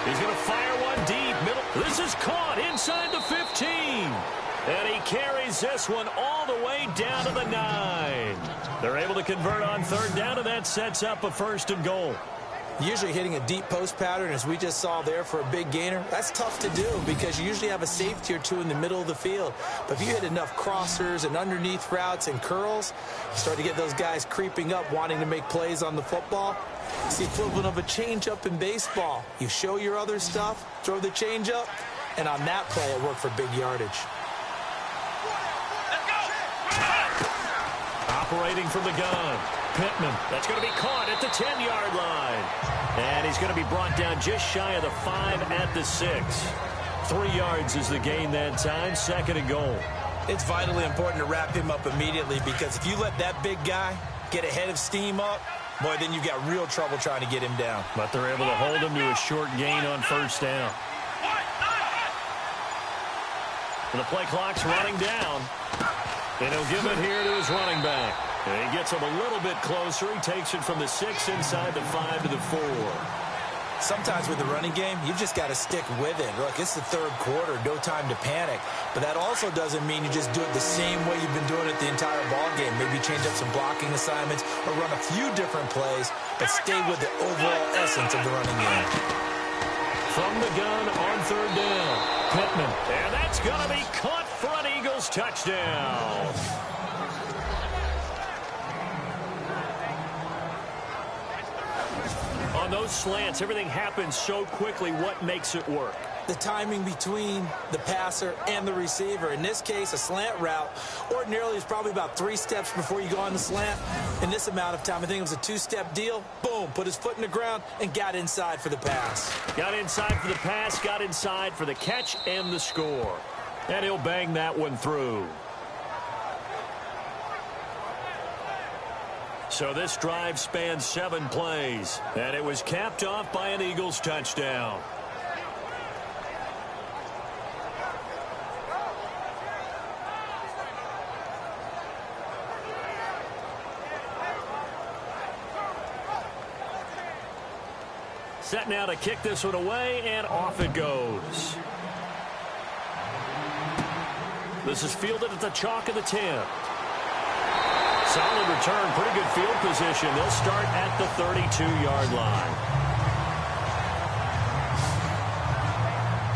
[SPEAKER 1] He's going to fire one deep. Middle. This is caught inside the 15. And he carries this one all the way down to the 9. They're able to convert on third down, and that sets up a 1st and goal.
[SPEAKER 2] Usually hitting a deep post pattern, as we just saw there for a big gainer, that's tough to do because you usually have a safety or two in the middle of the field. But if you hit enough crossers and underneath routes and curls, you start to get those guys creeping up, wanting to make plays on the football. It's the equivalent of a changeup in baseball. You show your other stuff, throw the changeup, and on that play, it worked for big yardage.
[SPEAKER 1] Operating from the gun. Pittman. That's going to be caught at the 10-yard line. And he's going to be brought down just shy of the 5 at the 6. 3 yards is the gain that time. 2nd and goal.
[SPEAKER 2] It's vitally important to wrap him up immediately because if you let that big guy get ahead of steam up, boy, then you've got real trouble trying to get him down.
[SPEAKER 1] But they're able to hold him to a short gain on 1st down. And the play clock's running down. And he'll give it here to his running back. And he gets him a little bit closer. He takes it from the 6 inside the 5 to the 4.
[SPEAKER 2] Sometimes with the running game, you've just got to stick with it. Look, it's the 3rd quarter, no time to panic. But that also doesn't mean you just do it the same way you've been doing it the entire ball game. Maybe change up some blocking assignments or run a few different plays, but stay with the overall essence of the running game.
[SPEAKER 1] From the gun on 3rd down, Pittman. And that's going to be caught for an Eagles touchdown. On those slants, everything happens so quickly. What makes it work?
[SPEAKER 2] The timing between the passer and the receiver. In this case, a slant route ordinarily is probably about 3 steps before you go on the slant. In this amount of time, I think it was a 2-step deal. Boom, put his foot in the ground and got inside for the pass.
[SPEAKER 1] Got inside for the pass, got inside for the catch and the score. And he'll bang that one through. So this drive spans 7 plays, and it was capped off by an Eagles touchdown. Set now to kick this one away, and off it goes. This is fielded at the chalk of the 10. Solid return, pretty good field position. They'll start at the 32-yard line.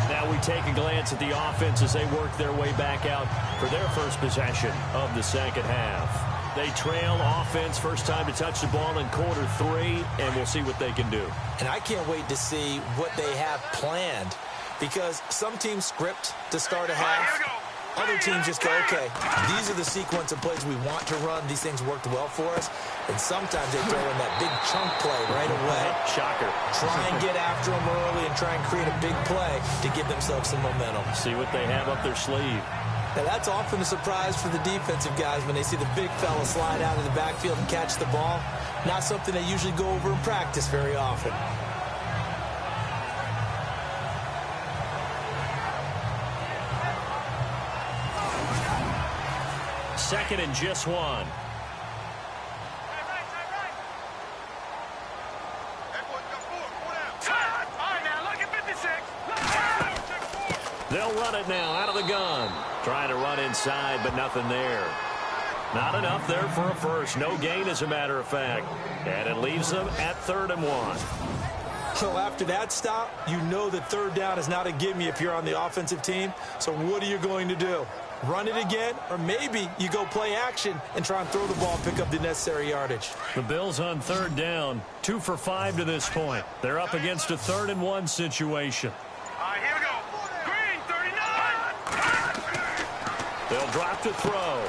[SPEAKER 1] Now we take a glance at the offense as they work their way back out for their first possession of the 2nd half. They trail offense, first time to touch the ball in quarter 3, and we'll see what they can do.
[SPEAKER 2] And I can't wait to see what they have planned because some teams script to start a half. Other teams just go, okay, these are the sequence of plays we want to run. These things worked well for us. And sometimes they throw in that big chunk play right away.
[SPEAKER 1] Shocker.
[SPEAKER 2] Try and get after them early and try and create a big play to give themselves some momentum.
[SPEAKER 1] See what they have up their sleeve.
[SPEAKER 2] Now, that's often a surprise for the defensive guys when they see the big fella slide out of the backfield and catch the ball. Not something they usually go over in practice very often.
[SPEAKER 1] Second and just 1. They'll run it now out of the gun. Trying to run inside, but nothing there. Not enough there for a first. No gain, as a matter of fact. And it leaves them at 3rd and 1.
[SPEAKER 2] So after that stop, you know that 3rd down is not a gimme if you're on the offensive team. So what are you going to do? Run it again? Or maybe you go play action and try and throw the ball and pick up the necessary yardage.
[SPEAKER 1] The Bills on 3rd down, 2 for 5 to this point. They're up against a 3rd and 1 situation.
[SPEAKER 4] All right, here we go. Green, 39.
[SPEAKER 1] They'll drop to throw.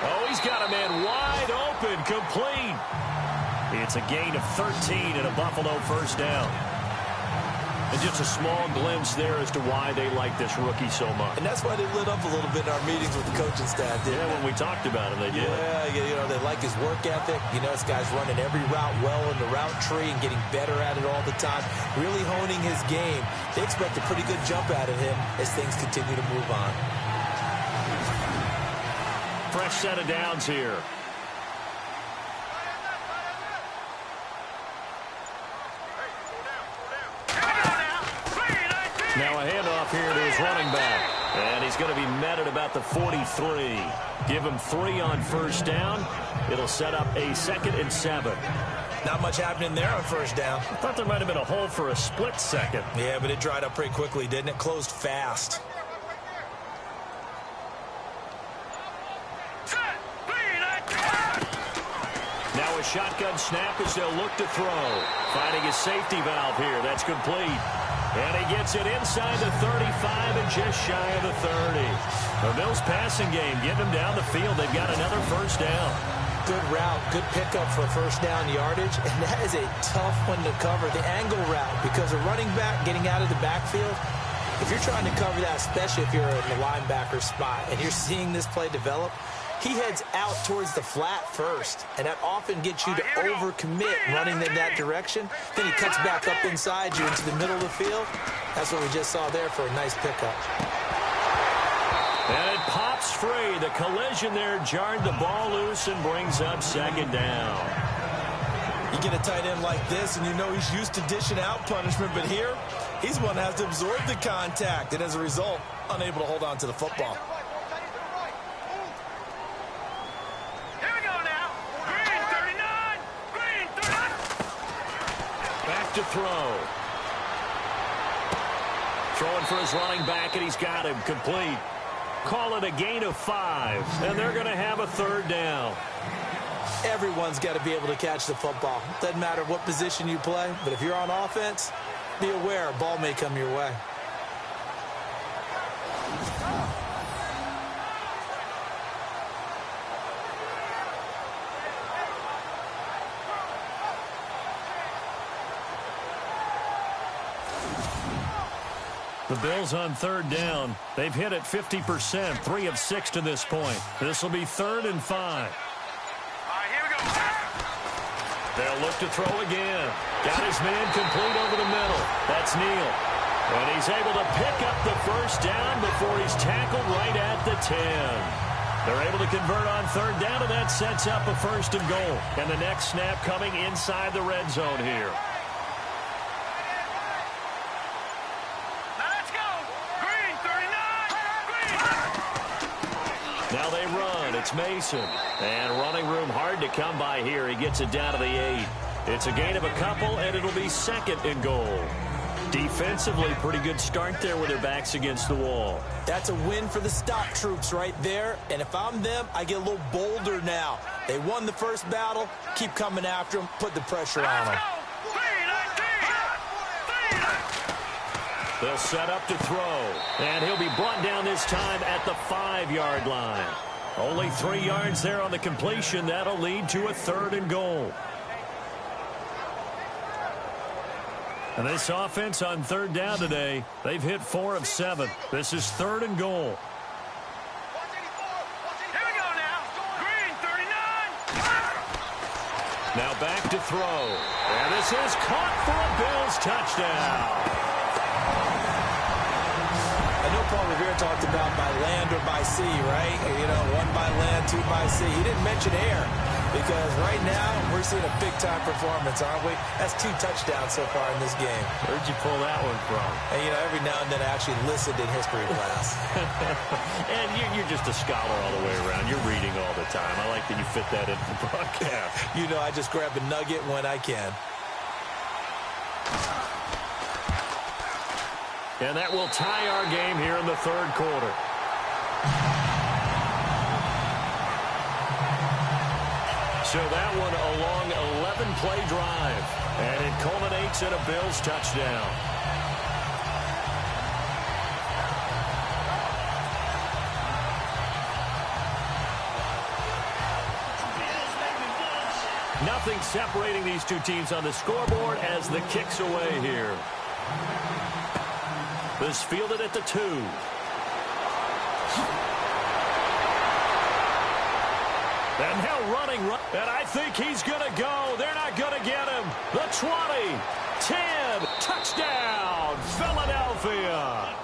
[SPEAKER 1] Oh, he's got a man wide open, complete. It's a gain of 13 and a Buffalo first down. And just a small glimpse there as to why they like this rookie so much.
[SPEAKER 2] And that's why they lit up a little bit in our meetings with the coaching staff, didn't they?
[SPEAKER 1] When we talked about him, they did.
[SPEAKER 2] Yeah, they like his work ethic. This guy's running every route well in the route tree and getting better at it all the time, really honing his game. They expect a pretty good jump out of him as things continue to move on.
[SPEAKER 1] Fresh set of downs here. Now a handoff here to his running back. And he's going to be met at about the 43. Give him 3 on first down. It'll set up a 2nd and 7.
[SPEAKER 2] Not much happening there on first down.
[SPEAKER 1] I thought there might have been a hole for a split second.
[SPEAKER 2] Yeah, but it dried up pretty quickly, didn't it? Closed fast.
[SPEAKER 1] Now a shotgun snap as they'll look to throw. Finding his safety valve here. That's complete. And he gets it inside the 35 and just shy of the 30. The Bills passing game getting them down the field. They've got another first down.
[SPEAKER 2] Good route, good pickup for first down yardage, and that is a tough one to cover, the angle route, because a running back getting out of the backfield, if you're trying to cover that, especially if you're in the linebacker spot and you're seeing this play develop, he heads out towards the flat first, and that often gets you to overcommit running in that direction. Then he cuts back up inside you into the middle of the field. That's what we just saw there for a nice pickup.
[SPEAKER 1] And it pops free. The collision there jarred the ball loose and brings up 2nd down.
[SPEAKER 2] You get a tight end like this, and you know he's used to dishing out punishment, but here, he's one that has to absorb the contact, and as a result, unable to hold on to the football.
[SPEAKER 1] To throw. Throwing for his running back, and he's got him complete. Call it a gain of 5, and they're going to have a 3rd down.
[SPEAKER 2] Everyone's got to be able to catch the football. Doesn't matter what position you play, but if you're on offense, be aware a ball may come your way.
[SPEAKER 1] The Bills on 3rd down. They've hit it 50%, 3 of 6 to this point. This will be 3rd and 5.
[SPEAKER 4] All right, here we go.
[SPEAKER 1] They'll look to throw again. Got his man complete over the middle. That's Neal. And he's able to pick up the first down before he's tackled right at the 10. They're able to convert on 3rd down, and that sets up a 1st and goal. And the next snap coming inside the red zone here. Now they run. It's Mason. And running room hard to come by here. He gets it down to the 8. It's a gain of a couple, and it'll be 2nd and goal. Defensively, pretty good start there with their backs against the wall.
[SPEAKER 2] That's a win for the stop troops right there. And if I'm them, I get a little bolder now. They won the first battle. Keep coming after them. Put the pressure on them.
[SPEAKER 1] They'll set up to throw. And he'll be brought down this time at the 5-yard line. Only 3 yards there on the completion. That'll lead to a 3rd and goal. And this offense on 3rd down today, they've hit 4 of 7. This is 3rd and goal.
[SPEAKER 4] Here we go now. Green, 39.
[SPEAKER 1] Now back to throw. And this is caught for a Bills touchdown.
[SPEAKER 2] I know Paul Revere talked about by land or by sea, right? 1 by land, 2 by sea. He didn't mention air because right now we're we're seeing a big-time performance, aren't we? That's 2 touchdowns so far in this game.
[SPEAKER 1] Where'd you pull that one from?
[SPEAKER 2] And, you know, every now and then I actually listened in history class.
[SPEAKER 1] And you're just a scholar all the way around. You're reading all the time. I like that you fit that into the broadcast.
[SPEAKER 2] You know, I just grab a nugget when I can.
[SPEAKER 1] And that will tie our game here in the third quarter. So that one a long 11-play drive. And it culminates in a Bills touchdown. Nothing separating these two teams on the scoreboard as the kick's away here. This fielded at the 2. And now running, and I think he's going to go. They're not going to get him. The 20, 10, touchdown, Philadelphia.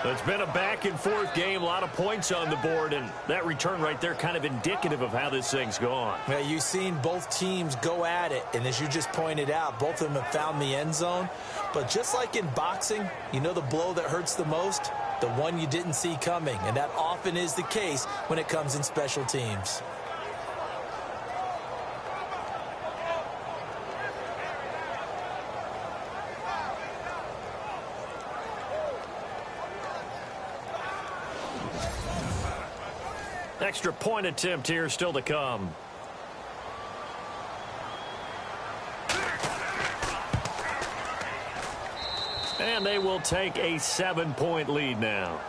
[SPEAKER 1] It's been a back-and-forth game, a lot of points on the board, and that return right there kind of indicative of how this thing's gone.
[SPEAKER 2] Yeah, you've seen both teams go at it, and as you just pointed out, both of them have found the end zone. But just like in boxing, you know the blow that hurts the most? The one you didn't see coming, and that often is the case when it comes in special teams.
[SPEAKER 1] Extra point attempt here still to come. And they will take a 7-point lead now.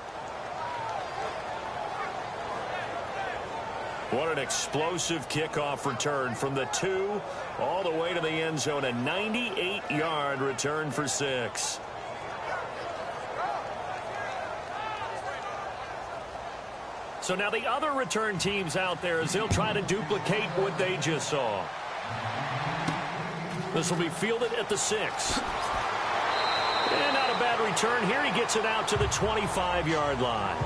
[SPEAKER 1] What an explosive kickoff return from the 2 all the way to the end zone. A 98-yard return for 6. So now the other return teams out there as they'll try to duplicate what they just saw. This will be fielded at the 6. And not a bad return here. He gets it out to the 25-yard line.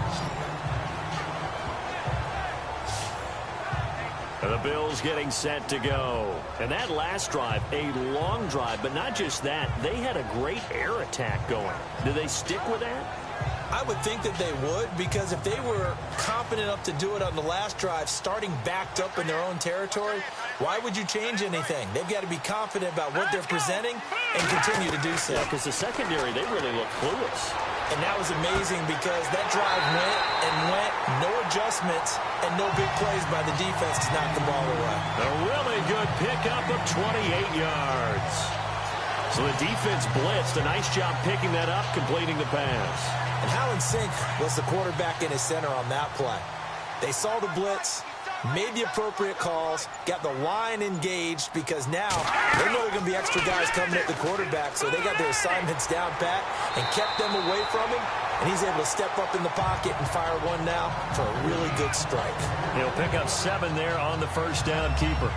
[SPEAKER 1] And the Bills getting set to go. And that last drive, a long drive, but not just that. They had a great air attack going. Do they stick with that?
[SPEAKER 2] I would think that they would, because if they were confident enough to do it on the last drive, starting backed up in their own territory, why would you change anything? They've got to be confident about what they're presenting and continue to do so.
[SPEAKER 1] Yeah, because the secondary, they really look clueless.
[SPEAKER 2] And that was amazing because that drive went and went, no adjustments, and no big plays by the defense to knock the ball away.
[SPEAKER 1] A really good pickup of 28 yards. So the defense blitzed. A nice job picking that up, completing the pass.
[SPEAKER 2] And how in sync was the quarterback in his center on that play? They saw the blitz, made the appropriate calls, got the line engaged because now they know there are going to be extra guys coming at the quarterback, so they got their assignments down pat and kept them away from him, and he's able to step up in the pocket and fire one now for a really good strike.
[SPEAKER 1] He'll pick up 7 there on the first down keeper.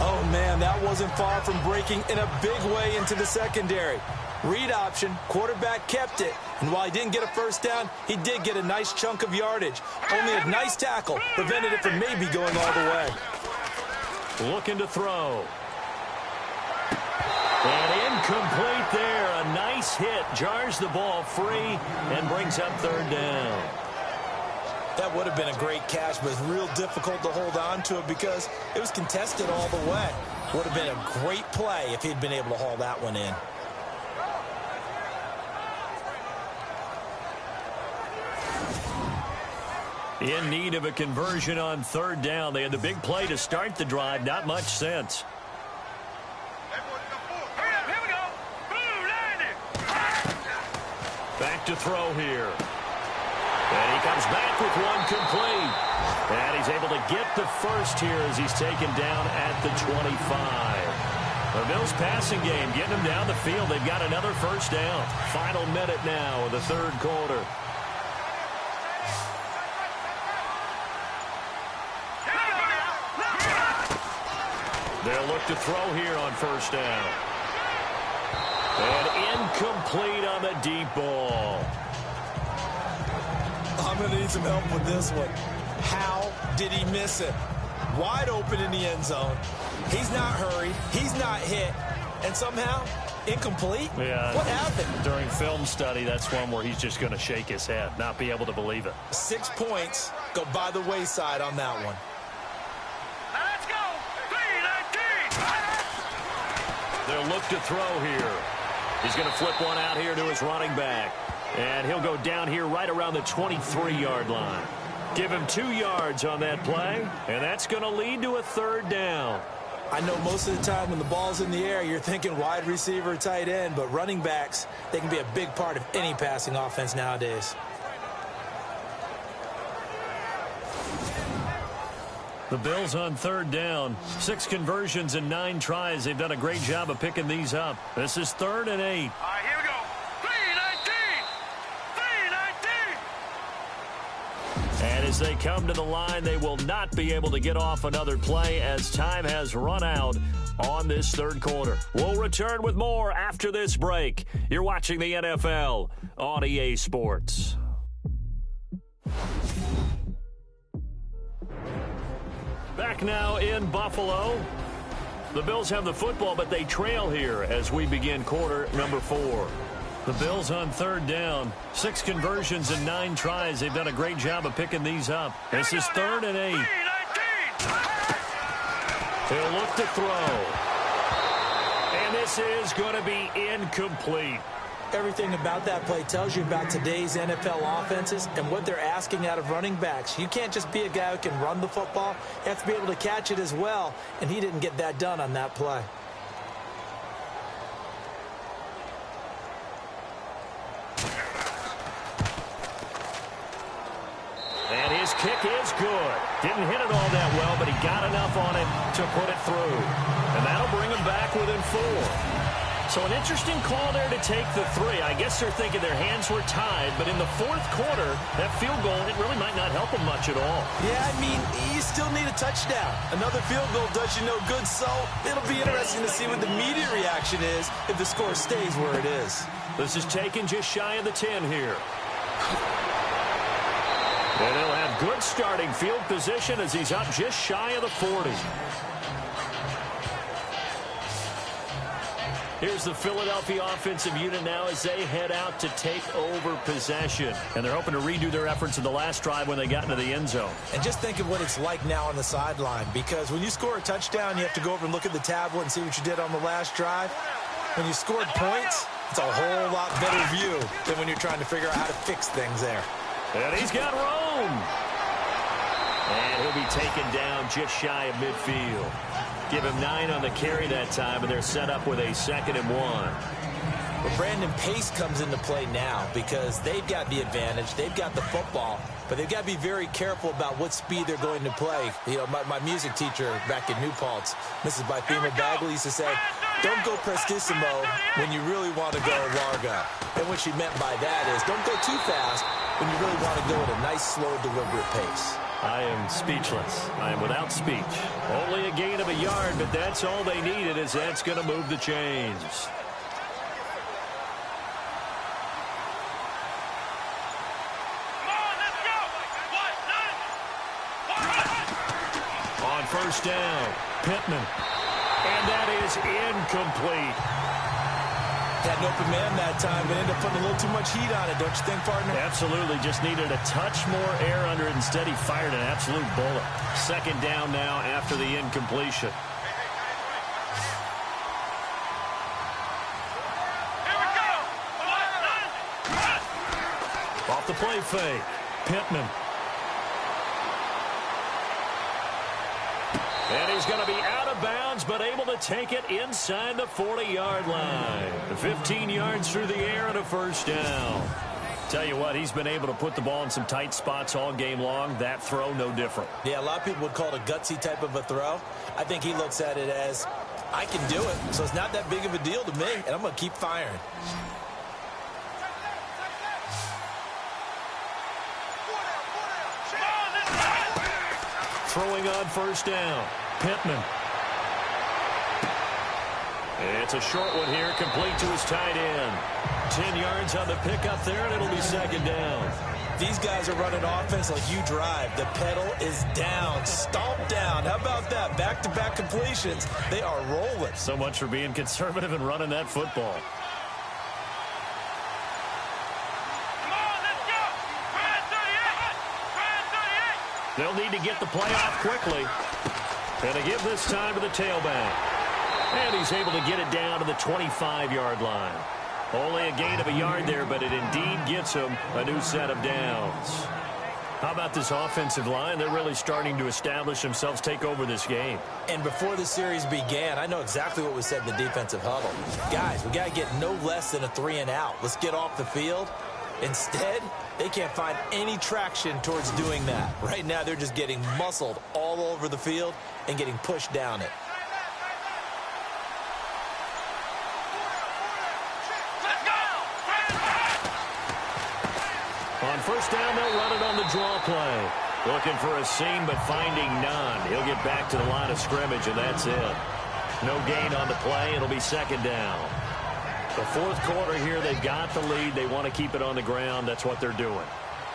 [SPEAKER 2] Oh, man, that wasn't far from breaking in a big way into the secondary. Read option, quarterback kept it, and while he didn't get a first down, he did get a nice chunk of yardage. Only a nice tackle prevented it from maybe going all the way.
[SPEAKER 1] Looking to throw. And incomplete there. A nice hit, jars the ball free, and brings up third down.
[SPEAKER 2] That would have been a great catch, but it's real difficult to hold on to it because it was contested all the way. Would have been a great play if he'd been able to haul that one in.
[SPEAKER 1] In need of a conversion on third down. They had the big play to start the drive. Not much sense.
[SPEAKER 4] Here we go. Blue landing.
[SPEAKER 1] Back to throw here. And he comes back with one complete. And he's able to get the first here as he's taken down at the 25. The Bills passing game, getting them down the field. They've got another first down. Final minute now of the third quarter. They'll look to throw here on first down. And incomplete on the deep ball.
[SPEAKER 2] going to need some help with this one. How did he miss it? Wide open in the end zone. He's not hurried. He's not hit. And somehow, incomplete?
[SPEAKER 1] Yeah.
[SPEAKER 2] What happened?
[SPEAKER 1] During film study, that's one where he's just going to shake his head, not be able to believe it.
[SPEAKER 2] 6 points go by the wayside on that one.
[SPEAKER 4] Now let's go. 3-19.
[SPEAKER 1] They'll look to throw here. He's going to flip one out here to his running back. And he'll go down here right around the 23-yard line. Give him 2 yards on that play, and that's going to lead to a 3rd down.
[SPEAKER 2] I know most of the time when the ball's in the air, you're thinking wide receiver, tight end, but running backs, they can be a big part of any passing offense nowadays.
[SPEAKER 1] The Bills on 3rd down. 6 conversions and 9 tries. They've done a great job of picking these up. This is 3rd and 8.
[SPEAKER 4] All right, here we go. 3-19. 3-19.
[SPEAKER 1] And as they come to the line, they will not be able to get off another play as time has run out on this 3rd quarter. We'll return with more after this break. You're watching the NFL on EA Sports. Back now in Buffalo. The Bills have the football, but they trail here as we begin quarter number 4. The Bills on 3rd down. 6 conversions and 9 tries. They've done a great job of picking these up. This is 3rd and 8.
[SPEAKER 4] 3-19.
[SPEAKER 1] He'll look to throw. And this is going to be incomplete.
[SPEAKER 2] Everything about that play tells you about today's NFL offenses and what they're asking out of running backs. You can't just be a guy who can run the football. You have to be able to catch it as well, and he didn't get that done on that play.
[SPEAKER 1] And his kick is good. Didn't hit it all that well, but he got enough on it to put it through. And that'll bring him back within 4. So an interesting call there to take the 3. I guess they're thinking their hands were tied, but in the 4th quarter, that field goal, it really might not help them much at all.
[SPEAKER 2] Yeah, I mean, you still need a touchdown. Another field goal does you no good, so it'll be interesting to see what the media reaction is if the score stays where it is.
[SPEAKER 1] This is taken just shy of the 10 here. And he'll have good starting field position as he's up just shy of the 40. Here's the Philadelphia offensive unit now as they head out to take over possession. And they're hoping to redo their efforts in the last drive when they got into the end zone.
[SPEAKER 2] And just think of what it's like now on the sideline, because when you score a touchdown, you have to go over and look at the tablet and see what you did on the last drive. When you scored points, it's a whole lot better view than when you're trying to figure out how to fix things there.
[SPEAKER 1] And he's got room. And he'll be taken down just shy of midfield. Give him 9 on the carry that time, and they're set up with a 2nd and 1.
[SPEAKER 2] Well, Brandon, pace comes into play now because they've got the advantage. They've got the football, but they've got to be very careful about what speed they're going to play. You know, my music teacher back in New Paltz, Mrs. Bythema Bagley, used to say, don't go prestissimo when you really want to go largo. And what she meant by that is don't go too fast when you really want to go at a nice, slow, deliberate pace.
[SPEAKER 1] I am speechless. I am without speech. Only a gain of a yard, but that's all they needed, as that's going to move the chains. On 1st down, Pittman. And that is incomplete.
[SPEAKER 2] Had an open man that time, but ended up putting a little too much heat on it, don't you think, partner?
[SPEAKER 1] Absolutely. Just needed a touch more air under it. Instead, he fired an absolute bullet. 2nd down now after the incompletion.
[SPEAKER 4] Here we go.
[SPEAKER 1] Off the play fake. Pittman. And he's going to be out of bounds, but able to take it inside the 40-yard line. 15 yards through the air and a 1st down. Tell you what, he's been able to put the ball in some tight spots all game long. That throw, no different.
[SPEAKER 2] Yeah, a lot of people would call it a gutsy type of a throw. I think he looks at it as, I can do it, so it's not that big of a deal to me, and I'm going to keep firing.
[SPEAKER 1] Throwing on 1st down. Pittman. It's a short one here, complete to his tight end. 10 yards on the pickup there, and it'll be 2nd down.
[SPEAKER 2] these guys are running offense like you drive, the pedal is down, stomp down. How about that? Back-to-back completions. They are rolling.
[SPEAKER 1] So much for being conservative and running that football.
[SPEAKER 4] Come on, let's go. Try it 38.
[SPEAKER 1] They'll need to get the play off quickly. And they give this time to the tailback. And he's able to get it down to the 25-yard line. Only a gain of a yard there, but it indeed gets him a new set of downs. How about this offensive line? They're really starting to establish themselves, take over this game.
[SPEAKER 2] And before the series began, I know exactly what we said in the defensive huddle. Guys, we got to get no less than a 3-and-out. Let's get off the field. Instead, they can't find any traction towards doing that. Right now, they're just getting muscled all over the field and getting pushed down it.
[SPEAKER 1] On first down, they'll run it on the draw play. Looking for a seam, but finding none. He'll get back to the line of scrimmage, and that's it. No gain on the play. It'll be second down. The fourth quarter here, they've got the lead. They want to keep it on the ground. That's what they're doing.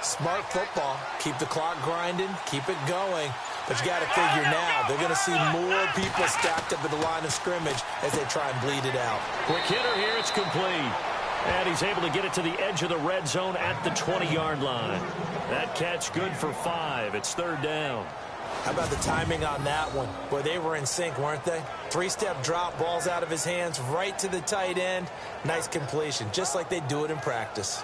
[SPEAKER 2] Smart football. Keep the clock grinding. Keep it going. But you got to figure now, they're going to see more people stacked up at the line of scrimmage as they try and bleed it out.
[SPEAKER 1] Quick hitter here. It's complete. And he's able to get it to the edge of the red zone at the 20-yard line. That catch good for 5. It's third down.
[SPEAKER 2] How about the timing on that one? Boy, they were in sync, weren't they? 3-step drop, balls out of his hands, right to the tight end. Nice completion, just like they do it in practice.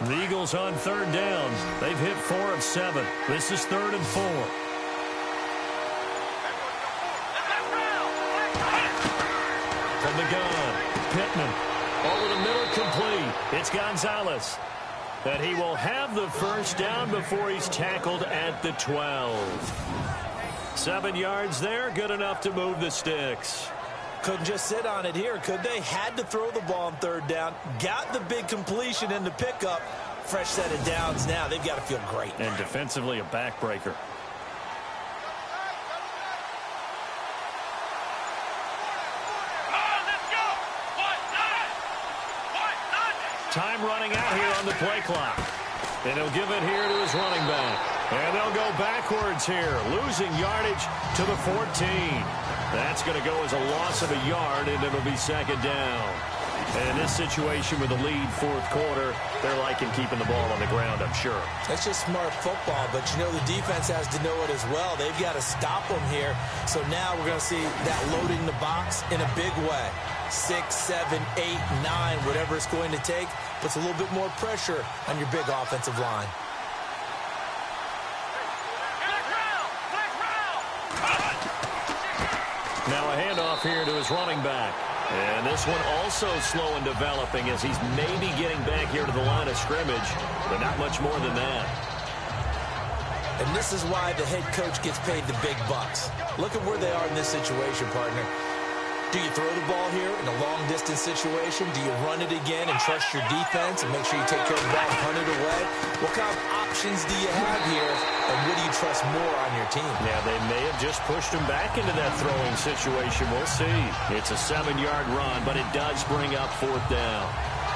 [SPEAKER 1] The Eagles on third down. They've hit 4 of 7. This is 3rd and 4. From the gun, Pittman. Over the middle, complete. It's Gonzalez. And he will have the first down before he's tackled at the 12. 7 yards there, good enough to move the sticks.
[SPEAKER 2] Couldn't just sit on it here, could they? Had to throw the ball on third down. Got the big completion in the pickup. Fresh set of downs now. They've got to feel great.
[SPEAKER 1] And defensively, a backbreaker. Time running out here on the play clock. And he'll give it here to his running back. And they'll go backwards here, losing yardage to the 14. That's going to go as a loss of a yard, and it'll be second down. And in this situation with the lead fourth quarter, they're liking keeping the ball on the ground, I'm sure.
[SPEAKER 2] That's just smart football, but you know the defense has to know it as well. They've got to stop them here. So now we're going to see that loading the box in a big way. 6, 7, 8, 9, whatever it's going to take, puts a little bit more pressure on your big offensive line.
[SPEAKER 1] Now a handoff here to his running back. And this one also slow in developing as he's maybe getting back here to the line of scrimmage, but not much more than that.
[SPEAKER 2] And this is why the head coach gets paid the big bucks. Look at where they are in this situation, partner. Do you throw the ball here in a long-distance situation? Do you run it again and trust your defense and make sure you take care of the ball and punt it away? What kind of options do you have here, and what do you trust more on your team?
[SPEAKER 1] Yeah, they may have just pushed him back into that throwing situation. We'll see. It's a 7-yard run, but it does bring up fourth down.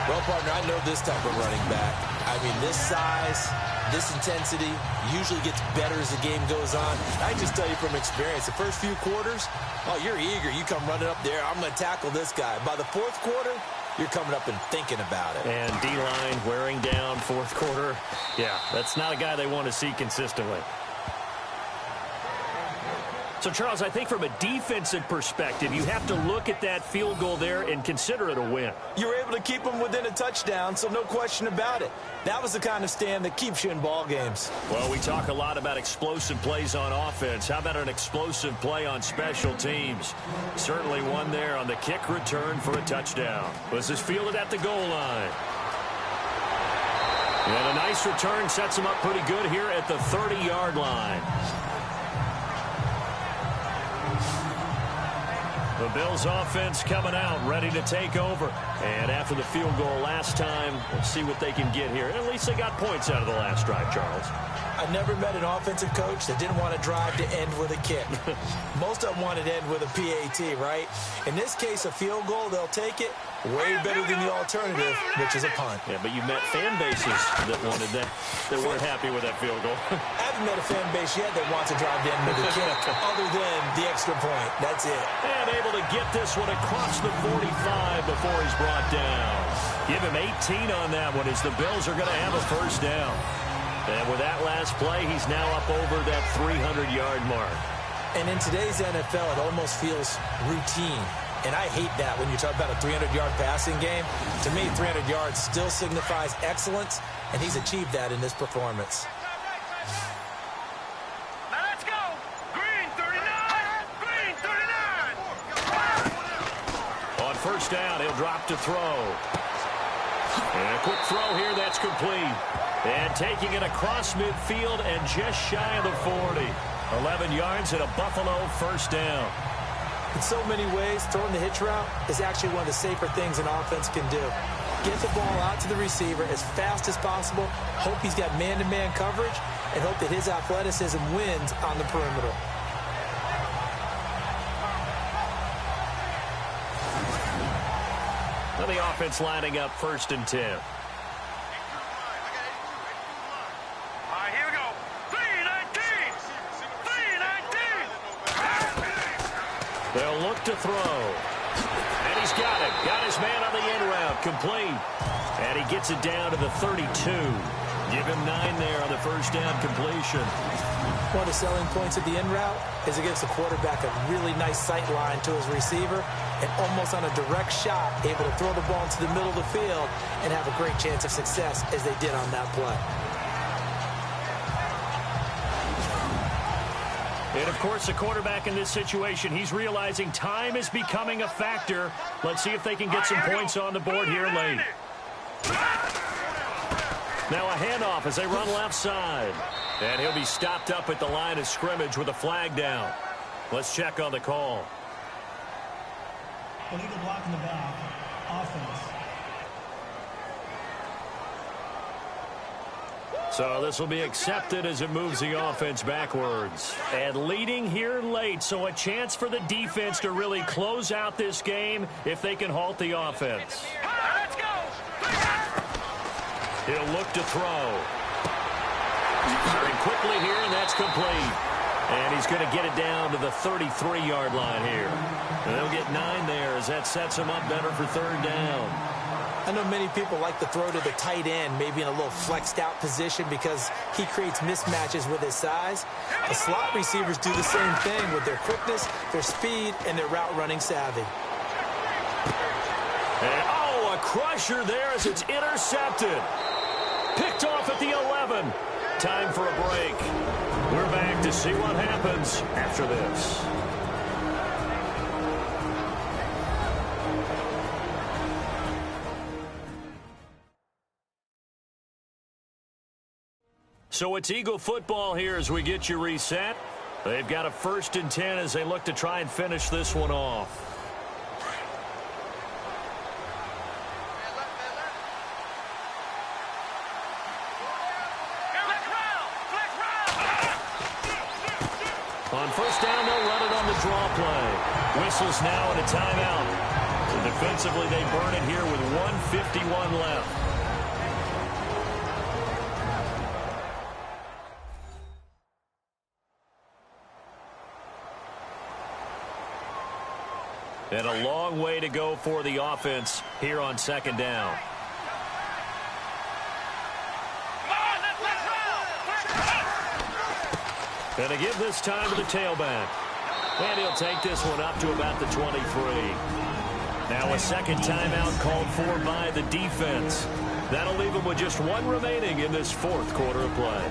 [SPEAKER 2] Well, partner, I know this type of running back. I mean, this size, this intensity usually gets better as the game goes on. I just tell you from experience, the first few quarters, oh, you're eager. You come running up there. I'm going to tackle this guy. By the fourth quarter, you're coming up and thinking about it.
[SPEAKER 1] And D-line wearing down fourth quarter. Yeah, that's not a guy they want to see consistently. So, Charles, I think from a defensive perspective, you have to look at that field goal there and consider it a win.
[SPEAKER 2] You were able to keep them within a touchdown, so no question about it. That was the kind of stand that keeps you in ball games.
[SPEAKER 1] Well, we talk a lot about explosive plays on offense. How about an explosive play on special teams? Certainly one there on the kick return for a touchdown. This is fielded at the goal line. And a nice return sets him up pretty good here at the 30-yard line. The Bills offense coming out, ready to take over. And after the field goal last time, we'll see what they can get here. At least they got points out of the last drive, Charles.
[SPEAKER 2] I never met an offensive coach that didn't want to drive to end with a kick. Most of them wanted to end with a PAT, right? In this case, a field goal, they'll take it. Way better than the alternative, which is a punt.
[SPEAKER 1] Yeah, but you met fan bases that wanted that, that weren't happy with that field goal.
[SPEAKER 2] I haven't met a fan base yet that wants to drive to end with a kick other than the extra point. That's it.
[SPEAKER 1] And able to get this one across the 45 before he's brought down. Give him 18 on that one as the Bills are going to have a first down. And with that last play, he's now up over that 300-yard mark.
[SPEAKER 2] And in today's NFL, it almost feels routine. And I hate that when you talk about a 300-yard passing game. To me, 300 yards still signifies excellence, and he's achieved that in this performance.
[SPEAKER 4] Now let's go. Green 39. Green 39.
[SPEAKER 1] On first down, he'll drop to throw. And a quick throw here, that's complete. And taking it across midfield and just shy of the 40. 11 yards and a Buffalo first down.
[SPEAKER 2] In so many ways, throwing the hitch route is actually one of the safer things an offense can do. Get the ball out to the receiver as fast as possible, hope he's got man-to-man coverage, and hope that his athleticism wins on the perimeter.
[SPEAKER 1] Now the offense lining up 1st and 10.
[SPEAKER 4] All right, here we go. 319. 319.
[SPEAKER 1] They'll look to throw. And he's got it. Got his man on the end route. Complete. And he gets it down to the 32. Give him 9 there on the first down completion.
[SPEAKER 2] One of the selling points of the end route is it gives the quarterback a really nice sight line to his receiver and almost on a direct shot able to throw the ball into the middle of the field and have a great chance of success as they did on that play.
[SPEAKER 1] And, of course, the quarterback in this situation, he's realizing time is becoming a factor. Let's see if they can get some points on the board here late. Now a handoff as they run left side. And he'll be stopped up at the line of scrimmage with a flag down. Let's check on the call.
[SPEAKER 3] Illegal block in the back. Offense.
[SPEAKER 1] So this will be accepted as it moves the offense backwards. And leading here late, so a chance for the defense to really close out this game if they can halt the offense.
[SPEAKER 4] Let's go.
[SPEAKER 1] He'll look to throw. Very quickly here, and that's complete. And he's going to get it down to the 33-yard line here. And they'll get 9 there as that sets him up better for 3rd down.
[SPEAKER 2] I know many people like to throw to the tight end, maybe in a little flexed out position because he creates mismatches with his size. The slot receivers do the same thing with their quickness, their speed, and their route running savvy.
[SPEAKER 1] And, oh, a crusher there as it's intercepted. Picked off at the 11. Time for a break. We're back to see what happens after this. So it's Eagle football here as we get you reset. They've got a 1st and 10 as they look to try and finish this one off. On first down, they'll run it on the draw play. Whistles now and a timeout. So defensively, they burn it here with 1:51 left. And a long way to go for the offense here on 2nd down. And to give this time to the tailback. And he'll take this one up to about the 23. Now a 2nd timeout called for by the defense. That'll leave him with just 1 remaining in this 4th quarter of play.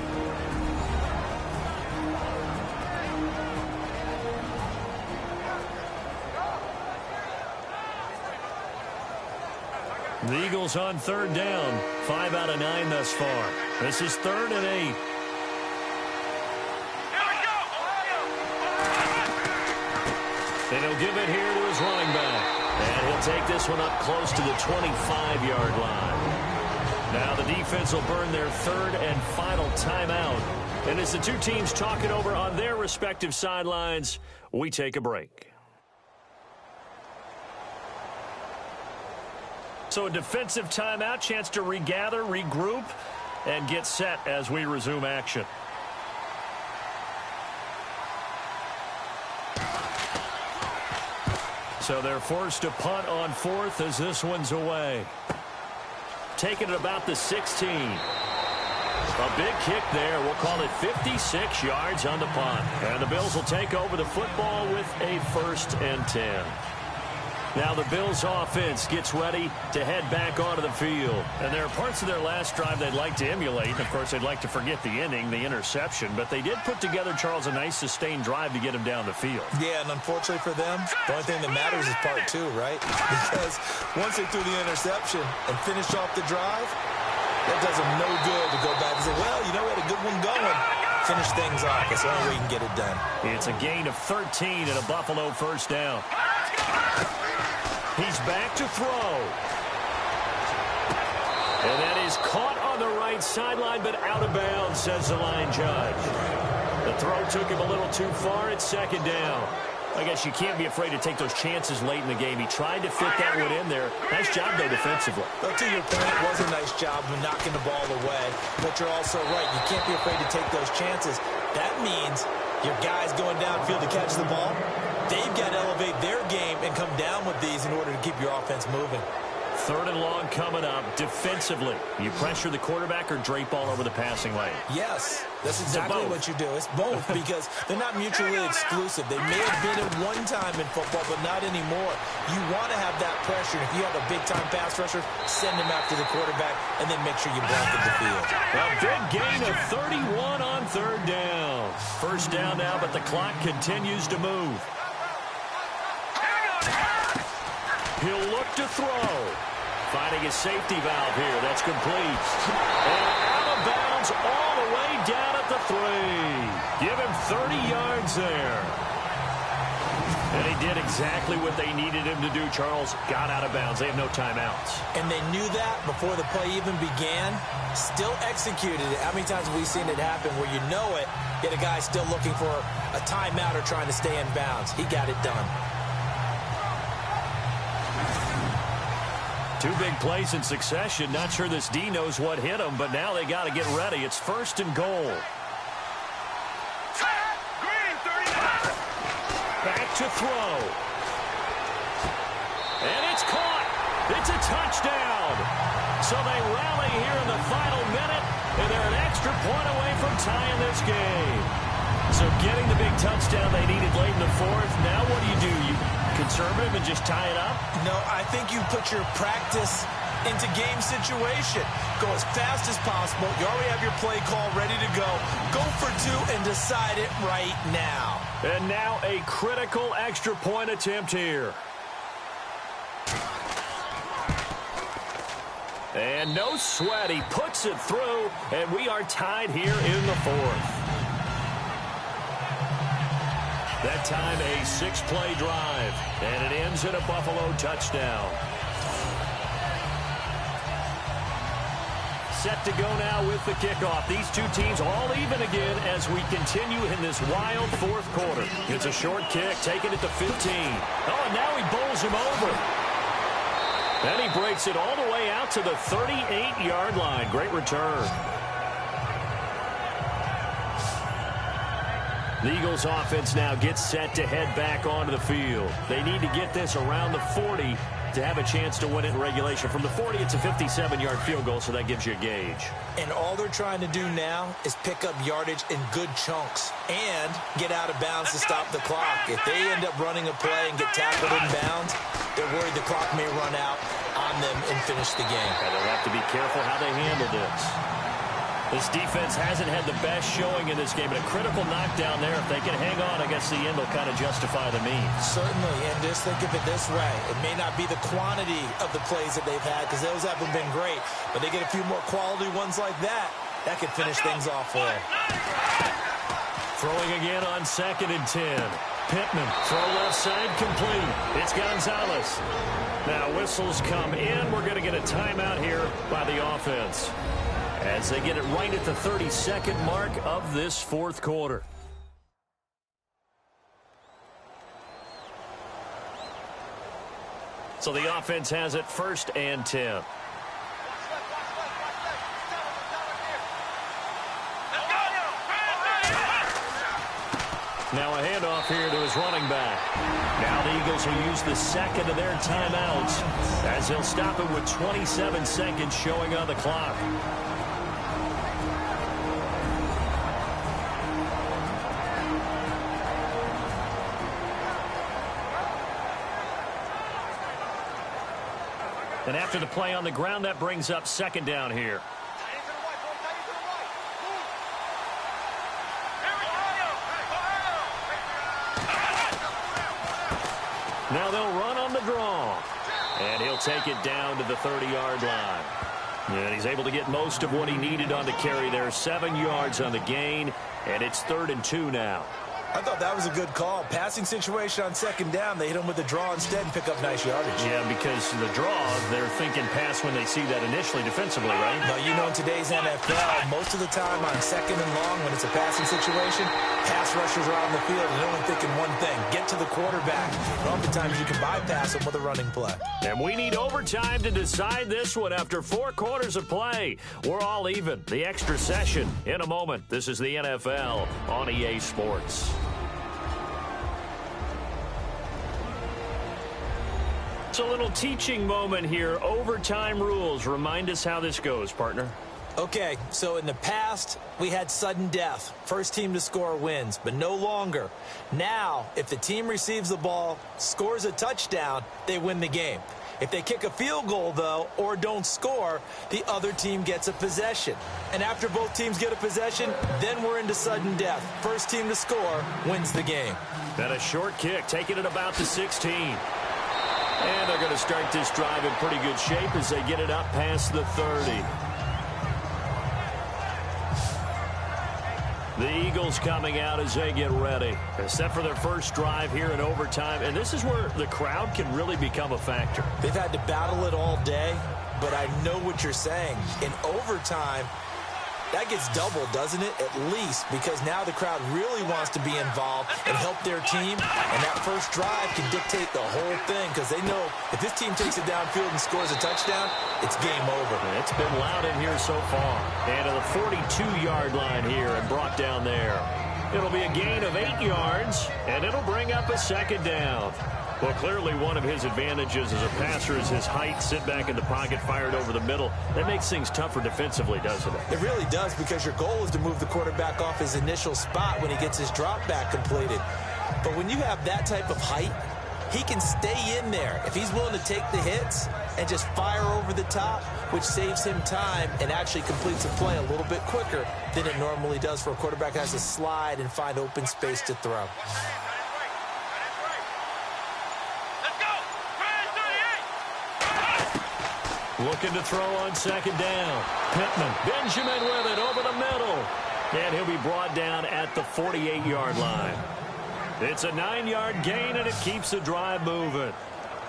[SPEAKER 1] The Eagles on 3rd down. 5 out of 9 thus far. This is 3rd and 8. And he'll give it here to his running back. And he'll take this one up close to the 25-yard line. Now the defense will burn their third and final timeout. And as the two teams talk it over on their respective sidelines, we take a break. So a defensive timeout, chance to regather, regroup, and get set as we resume action. So they're forced to punt on fourth as this one's away. Taking it about the 16. A big kick there. We'll call it 56 yards on the punt. And the Bills will take over the football with a 1st and 10. Now the Bills offense gets ready to head back onto the field. And there are parts of their last drive they'd like to emulate. And of course, they'd like to forget the inning, the interception. But they did put together, Charles, a nice sustained drive to get him down the field.
[SPEAKER 2] Yeah, and unfortunately for them, the only thing that matters is part 2, right? Because once they threw the interception and finished off the drive, that does them no good to go back and say, well, you know, we had a good one going. Finish things off. That's the only way you can get it done. It's
[SPEAKER 1] a gain of 13 and a Buffalo 1st down. He's back to throw. And that is caught on the right sideline, but out of bounds, says the line judge. The throw took him a little too far. It's 2nd down. I guess you can't be afraid to take those chances late in the game. He tried to fit that one in there. Nice job, though, defensively.
[SPEAKER 2] Well, to your point, it was a nice job of knocking the ball away. But you're also right. You can't be afraid to take those chances. That means your guys going downfield to catch the ball, they've got to elevate their game and come down with these in order to keep your offense moving.
[SPEAKER 1] 3rd and long coming up. Defensively, you pressure the quarterback or drape all over the passing lane?
[SPEAKER 2] Yes, that's exactly what you do. It's both because they're not mutually exclusive. They may have been at one time in football, but not anymore. You want to have that pressure. If you have a big-time pass rusher, send him after the quarterback and then make sure you blanket the field.
[SPEAKER 1] A big gain of 31 on 3rd down. 1st down now, but the clock continues to move. He'll look to throw. Finding a safety valve here. That's complete. And out of bounds all the way down at the 3. Give him 30 yards there. And he did exactly what they needed him to do, Charles. Got out of bounds. They have no timeouts.
[SPEAKER 2] And they knew that before the play even began. Still executed it. How many times have we seen it happen where you know it, yet a guy still looking for a timeout or trying to stay in bounds? He got it done.
[SPEAKER 1] 2 big plays in succession. Not sure this D knows what hit him, but now they got to get ready. It's 1st and goal. Back to throw. And it's caught. It's a touchdown. So they rally here in the final minute, and they're an extra point away from tying this game. So getting the big touchdown they needed late in the 4th. Now what do? You conservative and just tie it up?
[SPEAKER 2] No, I think you put your practice into game situation. Go as fast as possible. You already have your play call ready to go. Go for 2 and decide it right now.
[SPEAKER 1] And now a critical extra point attempt here. And no sweat. He puts it through, and we are tied here in the 4th. That time a 6-play drive, and it ends in a Buffalo touchdown. Set to go now with the kickoff. These two teams all even again as we continue in this wild 4th quarter. It's a short kick, taking it to 15. Oh, and now he bowls him over. Then he breaks it all the way out to the 38-yard line. Great return. The Eagles offense now gets set to head back onto the field. They need to get this around the 40 to have a chance to win it in regulation. From the 40, it's a 57-yard field goal, so that gives you a gauge.
[SPEAKER 2] And all they're trying to do now is pick up yardage in good chunks and get out of bounds to stop the clock. If they end up running a play and get tackled in bounds, they're worried the clock may run out on them and finish the game.
[SPEAKER 1] And they'll have to be careful how they handle this. This defense hasn't had the best showing in this game, but a critical knockdown there. If they can hang on, I guess the end will kind of justify the means.
[SPEAKER 2] Certainly, and just think of it this way. It may not be the quantity of the plays that they've had, because those haven't been great, but they get a few more quality ones like that. That could finish things off for them.
[SPEAKER 1] Throwing again on 2nd and 10. Pittman, throw left side, complete. It's Gonzalez. Now whistles come in. We're going to get a timeout here by the offense as they get it right at the 32nd mark of this fourth quarter. So the offense has it 1st and 10. Now a handoff here to his running back. Now the Eagles will use the second of their timeouts as they'll stop it with 27 seconds showing on the clock. And after the play on the ground, that brings up 2nd down here. Now they'll run on the draw. And he'll take it down to the 30-yard line. And he's able to get most of what he needed on the carry there. 7 yards on the gain. And it's 3rd and 2 now.
[SPEAKER 2] I thought that was a good call. Passing situation on 2nd down. They hit him with the draw instead and pick up nice yardage.
[SPEAKER 1] Yeah, because the draw, they're thinking pass when they see that initially defensively, right?
[SPEAKER 2] But you know, in today's NFL, most of the time on 2nd and long, when it's a passing situation, pass rushers are out on the field and they're only thinking one thing, get to the quarterback. And oftentimes you can bypass them with a running play.
[SPEAKER 1] And we need overtime to decide this one after 4 quarters of play. We're all even. The extra session in a moment. This is the NFL on EA Sports. It's a little teaching moment here. Overtime rules. Remind us how this goes, partner.
[SPEAKER 2] Okay, so in the past, we had sudden death. First team to score wins, but no longer. Now, if the team receives the ball, scores a touchdown, they win the game. If they kick a field goal, though, or don't score, the other team gets a possession. And after both teams get a possession, then we're into sudden death. First team to score wins the game.
[SPEAKER 1] Then a short kick, taking it about the 16. And they're going to start this drive in pretty good shape as they get it up past the 30. The Eagles coming out as they get ready. They're set for their first drive here in overtime. And this is where the crowd can really become a factor.
[SPEAKER 2] They've had to battle it all day, but I know what you're saying. In overtime, that gets doubled, doesn't it? At least, because now the crowd really wants to be involved and help their team. And that first drive can dictate the whole thing because they know if this team takes it downfield and scores a touchdown, it's game over.
[SPEAKER 1] It's been loud in here so far. And to the 42-yard line here and brought down there. It'll be a gain of 8 yards, and it'll bring up a 2nd down. Well, clearly one of his advantages as a passer is his height. Sit back in the pocket, fired over the middle. That makes things tougher defensively, doesn't it?
[SPEAKER 2] It really does, because your goal is to move the quarterback off his initial spot when he gets his drop back completed. But when you have that type of height, he can stay in there if he's willing to take the hits and just fire over the top, which saves him time and actually completes a play a little bit quicker than it normally does for a quarterback that has to slide and find open space to throw.
[SPEAKER 1] Looking to throw on 2nd down. Pittman, Benjamin with it over the middle. And he'll be brought down at the 48-yard line. It's a 9-yard gain, and it keeps the drive moving.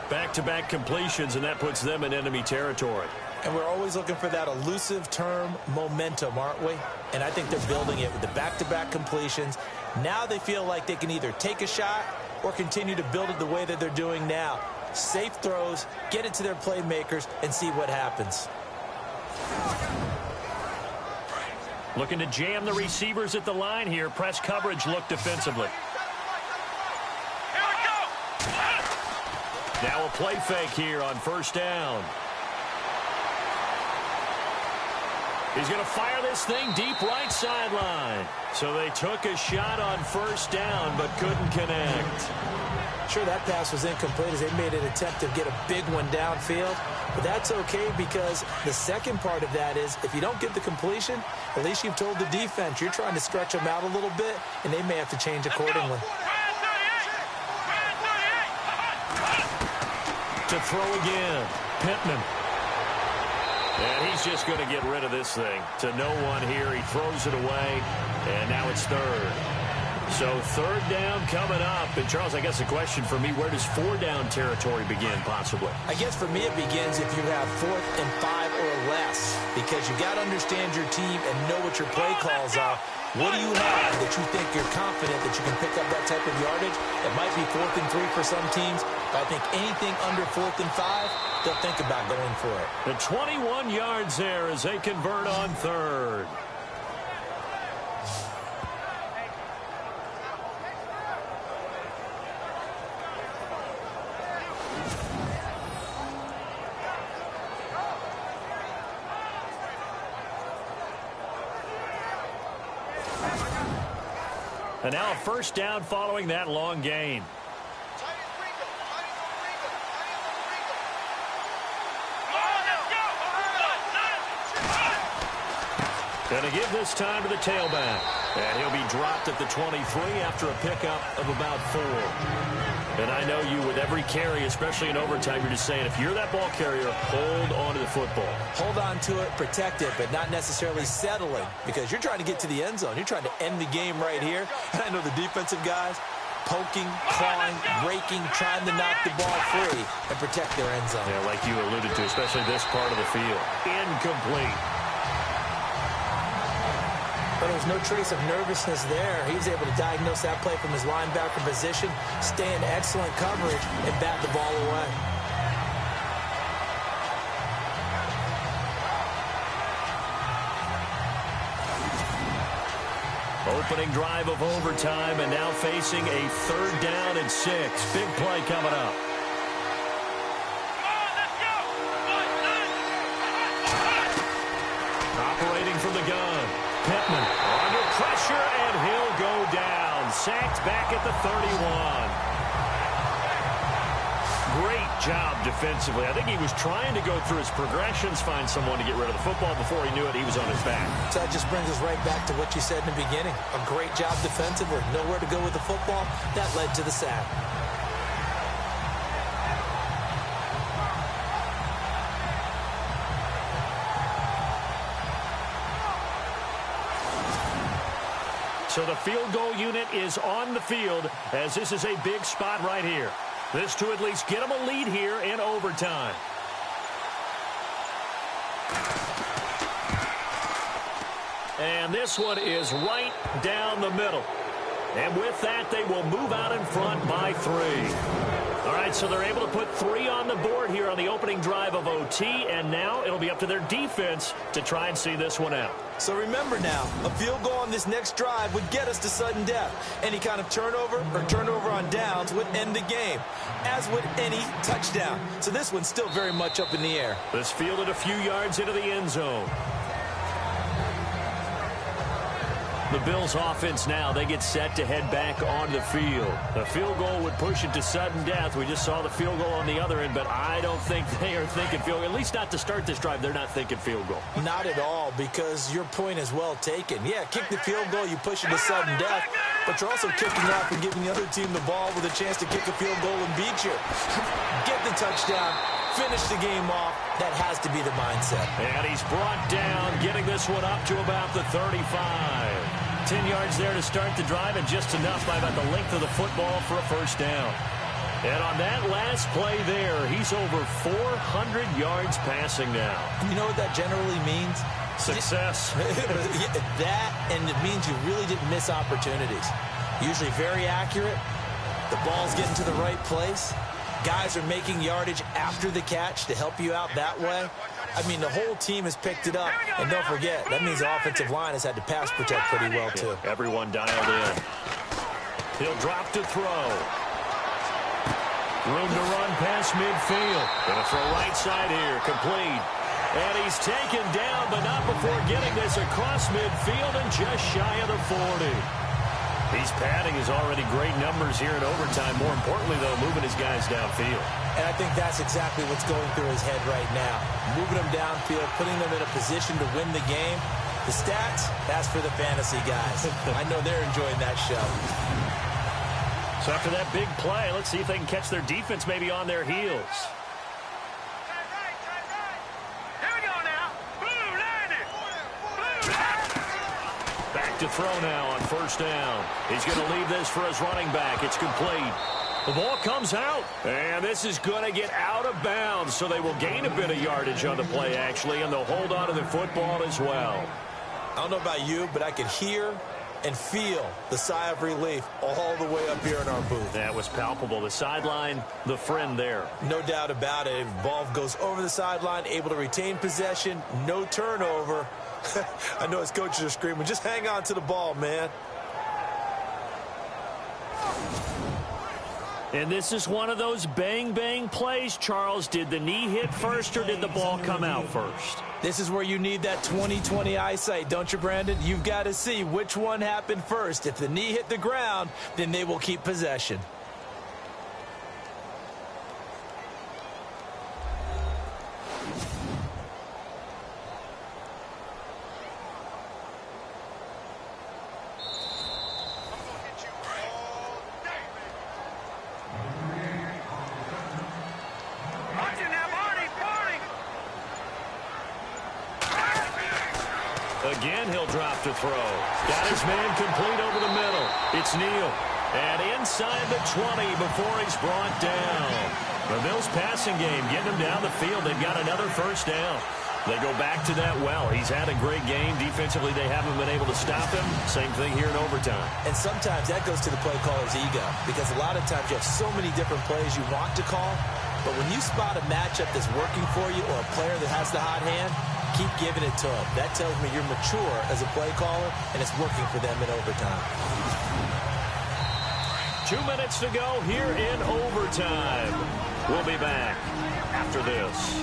[SPEAKER 1] Back-to-back completions, and that puts them in enemy territory.
[SPEAKER 2] And we're always looking for that elusive term, momentum, aren't we? And I think they're building it with the back-to-back completions. Now they feel like they can either take a shot or continue to build it the way that they're doing now. Safe throws, get it to their playmakers, and see what happens.
[SPEAKER 1] Looking to jam the receivers at the line here. Press coverage look defensively. Now a play fake here on 1st down. He's going to fire this thing deep right sideline. So they took a shot on 1st down but couldn't connect.
[SPEAKER 2] Sure, that pass was incomplete as they made an attempt to get a big one downfield. But that's okay, because the second part of that is if you don't get the completion, at least you've told the defense you're trying to stretch them out a little bit, and they may have to change accordingly.
[SPEAKER 1] To throw again, Pittman. And he's just going to get rid of this thing to no one here. He throws it away, and now it's 3rd. So third down coming up. And, Charles, I guess the question for me, where does four-down territory begin possibly?
[SPEAKER 2] I guess for me it begins if you have 4th and 5 or less, because you got to understand your team and know what your play calls are. What do you have that you think you're confident that you can pick up that type of yardage? It might be 4th and 3 for some teams, but I think anything under 4th and 5, they'll think about going for it.
[SPEAKER 1] The 21 yards there as they convert on third. And now a first down following that long gain. Going to give this time to the tailback. And he'll be dropped at the 23 after a pickup of about 4. And I know you, with every carry, especially in overtime, you're just saying, if you're that ball carrier, hold on to the football.
[SPEAKER 2] Hold on to it, protect it, but not necessarily settling, because you're trying to get to the end zone. You're trying to end the game right here. And I know the defensive guys poking, clawing, raking, trying to knock the ball free and protect their end zone.
[SPEAKER 1] Yeah, like you alluded to, especially this part of the field. Incomplete.
[SPEAKER 2] But there was no trace of nervousness there. He was able to diagnose that play from his linebacker position, stay in excellent coverage, and bat the ball away.
[SPEAKER 1] Opening drive of overtime, and now facing a 3rd down and 6. Big play coming up. Operating from the gun. Pittman under pressure, and he'll go down. Sacked back at the 31. Great job defensively. I think he was trying to go through his progressions, find someone to get rid of the football. Before he knew it, he was on his back.
[SPEAKER 2] So that just brings us right back to what you said in the beginning. A great job defensively. Nowhere to go with the football. That led to the sack.
[SPEAKER 1] So the field goal unit is on the field, as this is a big spot right here. This to at least get them a lead here in overtime. And this one is right down the middle. And with that, they will move out in front by 3. All right, so they're able to put 3 on the board here on the opening drive of OT, and now it'll be up to their defense to try and see this one out.
[SPEAKER 2] So remember now, a field goal on this next drive would get us to sudden death. Any kind of turnover or turnover on downs would end the game, as would any touchdown. So this one's still very much up in the air.
[SPEAKER 1] This fielded a few yards into the end zone. The Bills offense now, they get set to head back on the field. The field goal would push it to sudden death. We just saw the field goal on the other end, but I don't think they are thinking field goal. At least not to start this drive. They're not thinking field goal.
[SPEAKER 2] Not at all, because your point is well taken. Yeah, kick the field goal, you push it to sudden death, but you're also kicking off and giving the other team the ball with a chance to kick a field goal and beat you. Get the touchdown. Finish the game off. That has to be the mindset.
[SPEAKER 1] And he's brought down, getting this one up to about the 35. 10 yards there to start the drive, and just enough by about the length of the football for a first down. And on that last play there, he's over 400 yards passing now.
[SPEAKER 2] You know what that generally means?
[SPEAKER 1] Success.
[SPEAKER 2] That, and it means you really didn't miss opportunities. Usually very accurate. The ball's getting to the right place. Guys are making yardage after the catch to help you out that way. I mean, the whole team has picked it up. And don't forget, that means the offensive line has had to pass protect pretty well, too.
[SPEAKER 1] Yeah, everyone dialed in. He'll drop to throw. Room to run past midfield. Gonna throw right side here, complete. And he's taken down, but not before getting this across midfield and just shy of the 40. He's padding his already great numbers here in overtime. More importantly, though, moving his guys downfield.
[SPEAKER 2] And I think that's exactly what's going through his head right now. Moving them downfield, putting them in a position to win the game. The stats, that's for the fantasy guys. I know they're enjoying that show.
[SPEAKER 1] So after that big play, let's see if they can catch their defense maybe on their heels. back to throw now on first down. He's going to leave this for his running back. It's complete. The ball comes out, and this is going to get out of bounds, so they will gain a bit of yardage on the play, actually, and they'll hold on to the football as well.
[SPEAKER 2] I don't know about you, but I could hear and feel the sigh of relief all the way up here in our booth.
[SPEAKER 1] That was palpable. The sideline, the friend there.
[SPEAKER 2] No doubt about it. Ball goes over the sideline, able to retain possession, no turnover. I know his coaches are screaming, just hang on to the ball, man.
[SPEAKER 1] And this is one of those bang-bang plays, Charles. Did the knee hit first or did the ball come out first?
[SPEAKER 2] This is where you need that 20/20 eyesight, don't you, Brandon? You've got to see which one happened first. If the knee hit the ground, then they will keep possession.
[SPEAKER 1] Again, he'll drop to throw. Got his man complete over the middle. It's Neal. And inside the 20 before he's brought down. The Bills passing game, getting him down the field. They've got another first down. They go back to that well. He's had a great game. Defensively, they haven't been able to stop him. Same thing here in overtime.
[SPEAKER 2] And sometimes that goes to the play caller's ego, because a lot of times you have so many different plays you want to call, but when you spot a matchup that's working for you or a player that has the hot hand, keep giving it to him. That tells me you're mature as a play caller, and it's working for them in overtime.
[SPEAKER 1] 2 minutes to go here in overtime. We'll be back after this.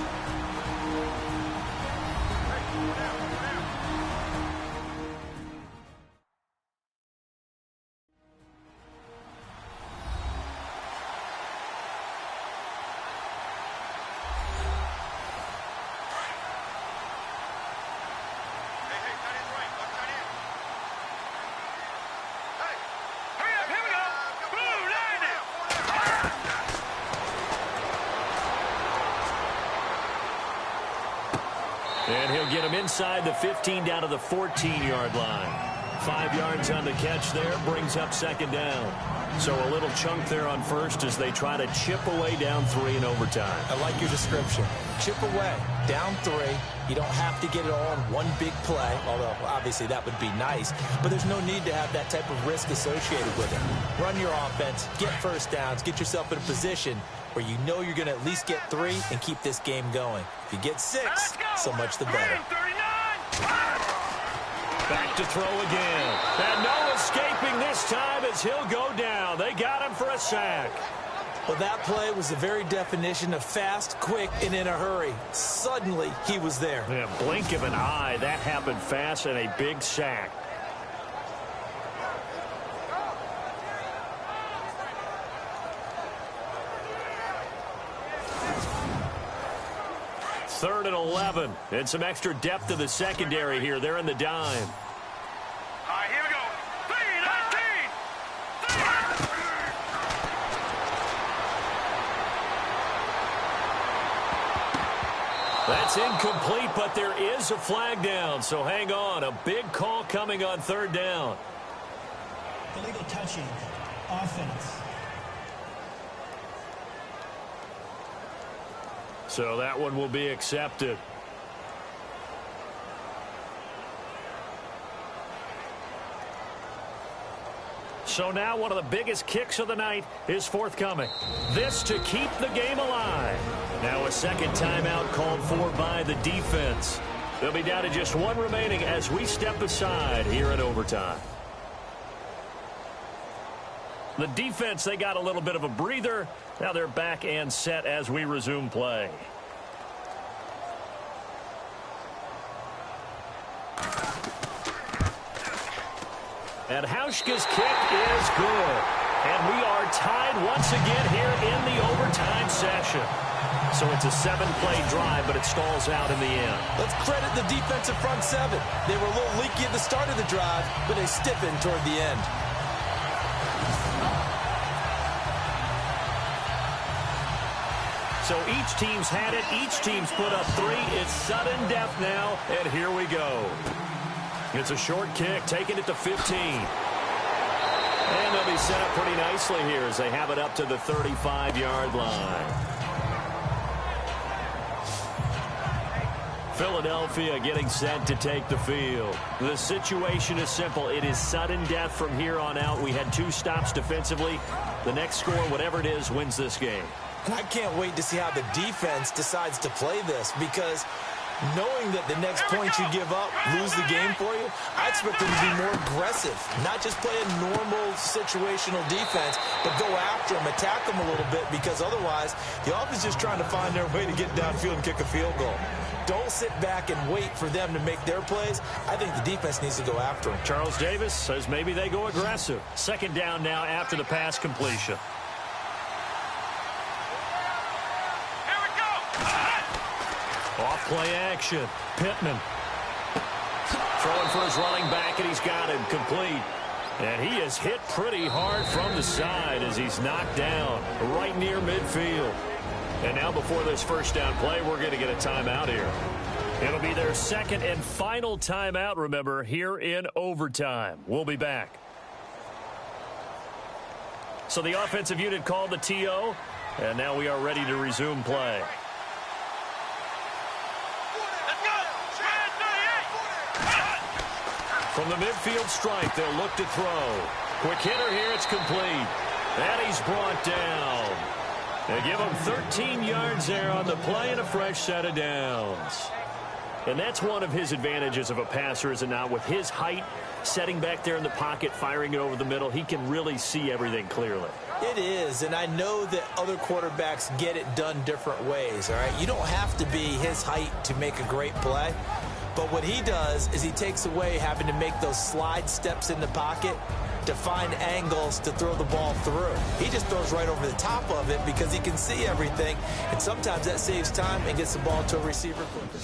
[SPEAKER 1] And he'll get him inside the 15 down to the 14-yard line. 5 yards on the catch there, brings up second down. So a little chunk there on first as they try to chip away down 3 in overtime.
[SPEAKER 2] I like your description. Chip away, down 3. You don't have to get it all in one big play, although obviously that would be nice. But there's no need to have that type of risk associated with it. Run your offense, get first downs, get yourself in a position where you know you're going to at least get 3 and keep this game going. If you get 6, so much the better.
[SPEAKER 1] Back to throw again. And no escaping this time as he'll go down. They got him for a sack.
[SPEAKER 2] Well, that play was the very definition of fast, quick, and in a hurry. Suddenly, he was there.
[SPEAKER 1] Yeah, blink of an eye. That happened fast and a big sack. Third and 11. And some extra depth to the secondary here. They're in the dime.
[SPEAKER 4] All right, here we go. 3-19.
[SPEAKER 1] That's incomplete, but there is a flag down. So hang on. A big call coming on third down.
[SPEAKER 3] Illegal touching. Offense.
[SPEAKER 1] So that one will be accepted. So now one of the biggest kicks of the night is forthcoming. This to keep the game alive. Now a second timeout called for by the defense. They'll be down to just 1 remaining as we step aside here in overtime. The defense, they got a little bit of a breather. Now they're back and set as we resume play. And Hauschka's kick is good. And we are tied once again here in the overtime session. So it's a 7-play drive, but it stalls out in the end.
[SPEAKER 2] Let's credit the defensive front 7. They were a little leaky at the start of the drive, but they stiffened toward the end.
[SPEAKER 1] So each team's had it. Each team's put up 3. It's sudden death now, and here we go. It's a short kick, taking it to 15. And they'll be set up pretty nicely here as they have it up to the 35-yard line. Philadelphia getting set to take the field. The situation is simple. It is sudden death from here on out. We had 2 stops defensively. The next score, whatever it is, wins this game.
[SPEAKER 2] And I can't wait to see how the defense decides to play this, because knowing that the next point you give up, lose the game for you, I expect them to be more aggressive, not just play a normal situational defense, but go after them, attack them a little bit, because otherwise the offense is just trying to find their way to get downfield and kick a field goal. Don't sit back and wait for them to make their plays. I think the defense needs to go after them.
[SPEAKER 1] Charles Davis says maybe they go aggressive. Second down now after the pass completion. Off play action. Pittman throwing for his running back, and he's got him complete. And he is hit pretty hard from the side as he's knocked down right near midfield. And now before this first down play, we're going to get a timeout here. It'll be their second and final timeout, remember, here in overtime. We'll be back. So the offensive unit called the TO, and now we are ready to resume play. From the midfield stripe, they'll look to throw. Quick hitter here, it's complete. And he's brought down. They give him 13 yards there on the play and a fresh set of downs. And that's one of his advantages of a passer, is it not? With his height, setting back there in the pocket, firing it over the middle, he can really see everything clearly.
[SPEAKER 2] It is, and I know that other quarterbacks get it done different ways, all right? You don't have to be his height to make a great play. But what he does is he takes away having to make those slide steps in the pocket to find angles to throw the ball through. He just throws right over the top of it because he can see everything, and sometimes that saves time and gets the ball to a receiver quicker.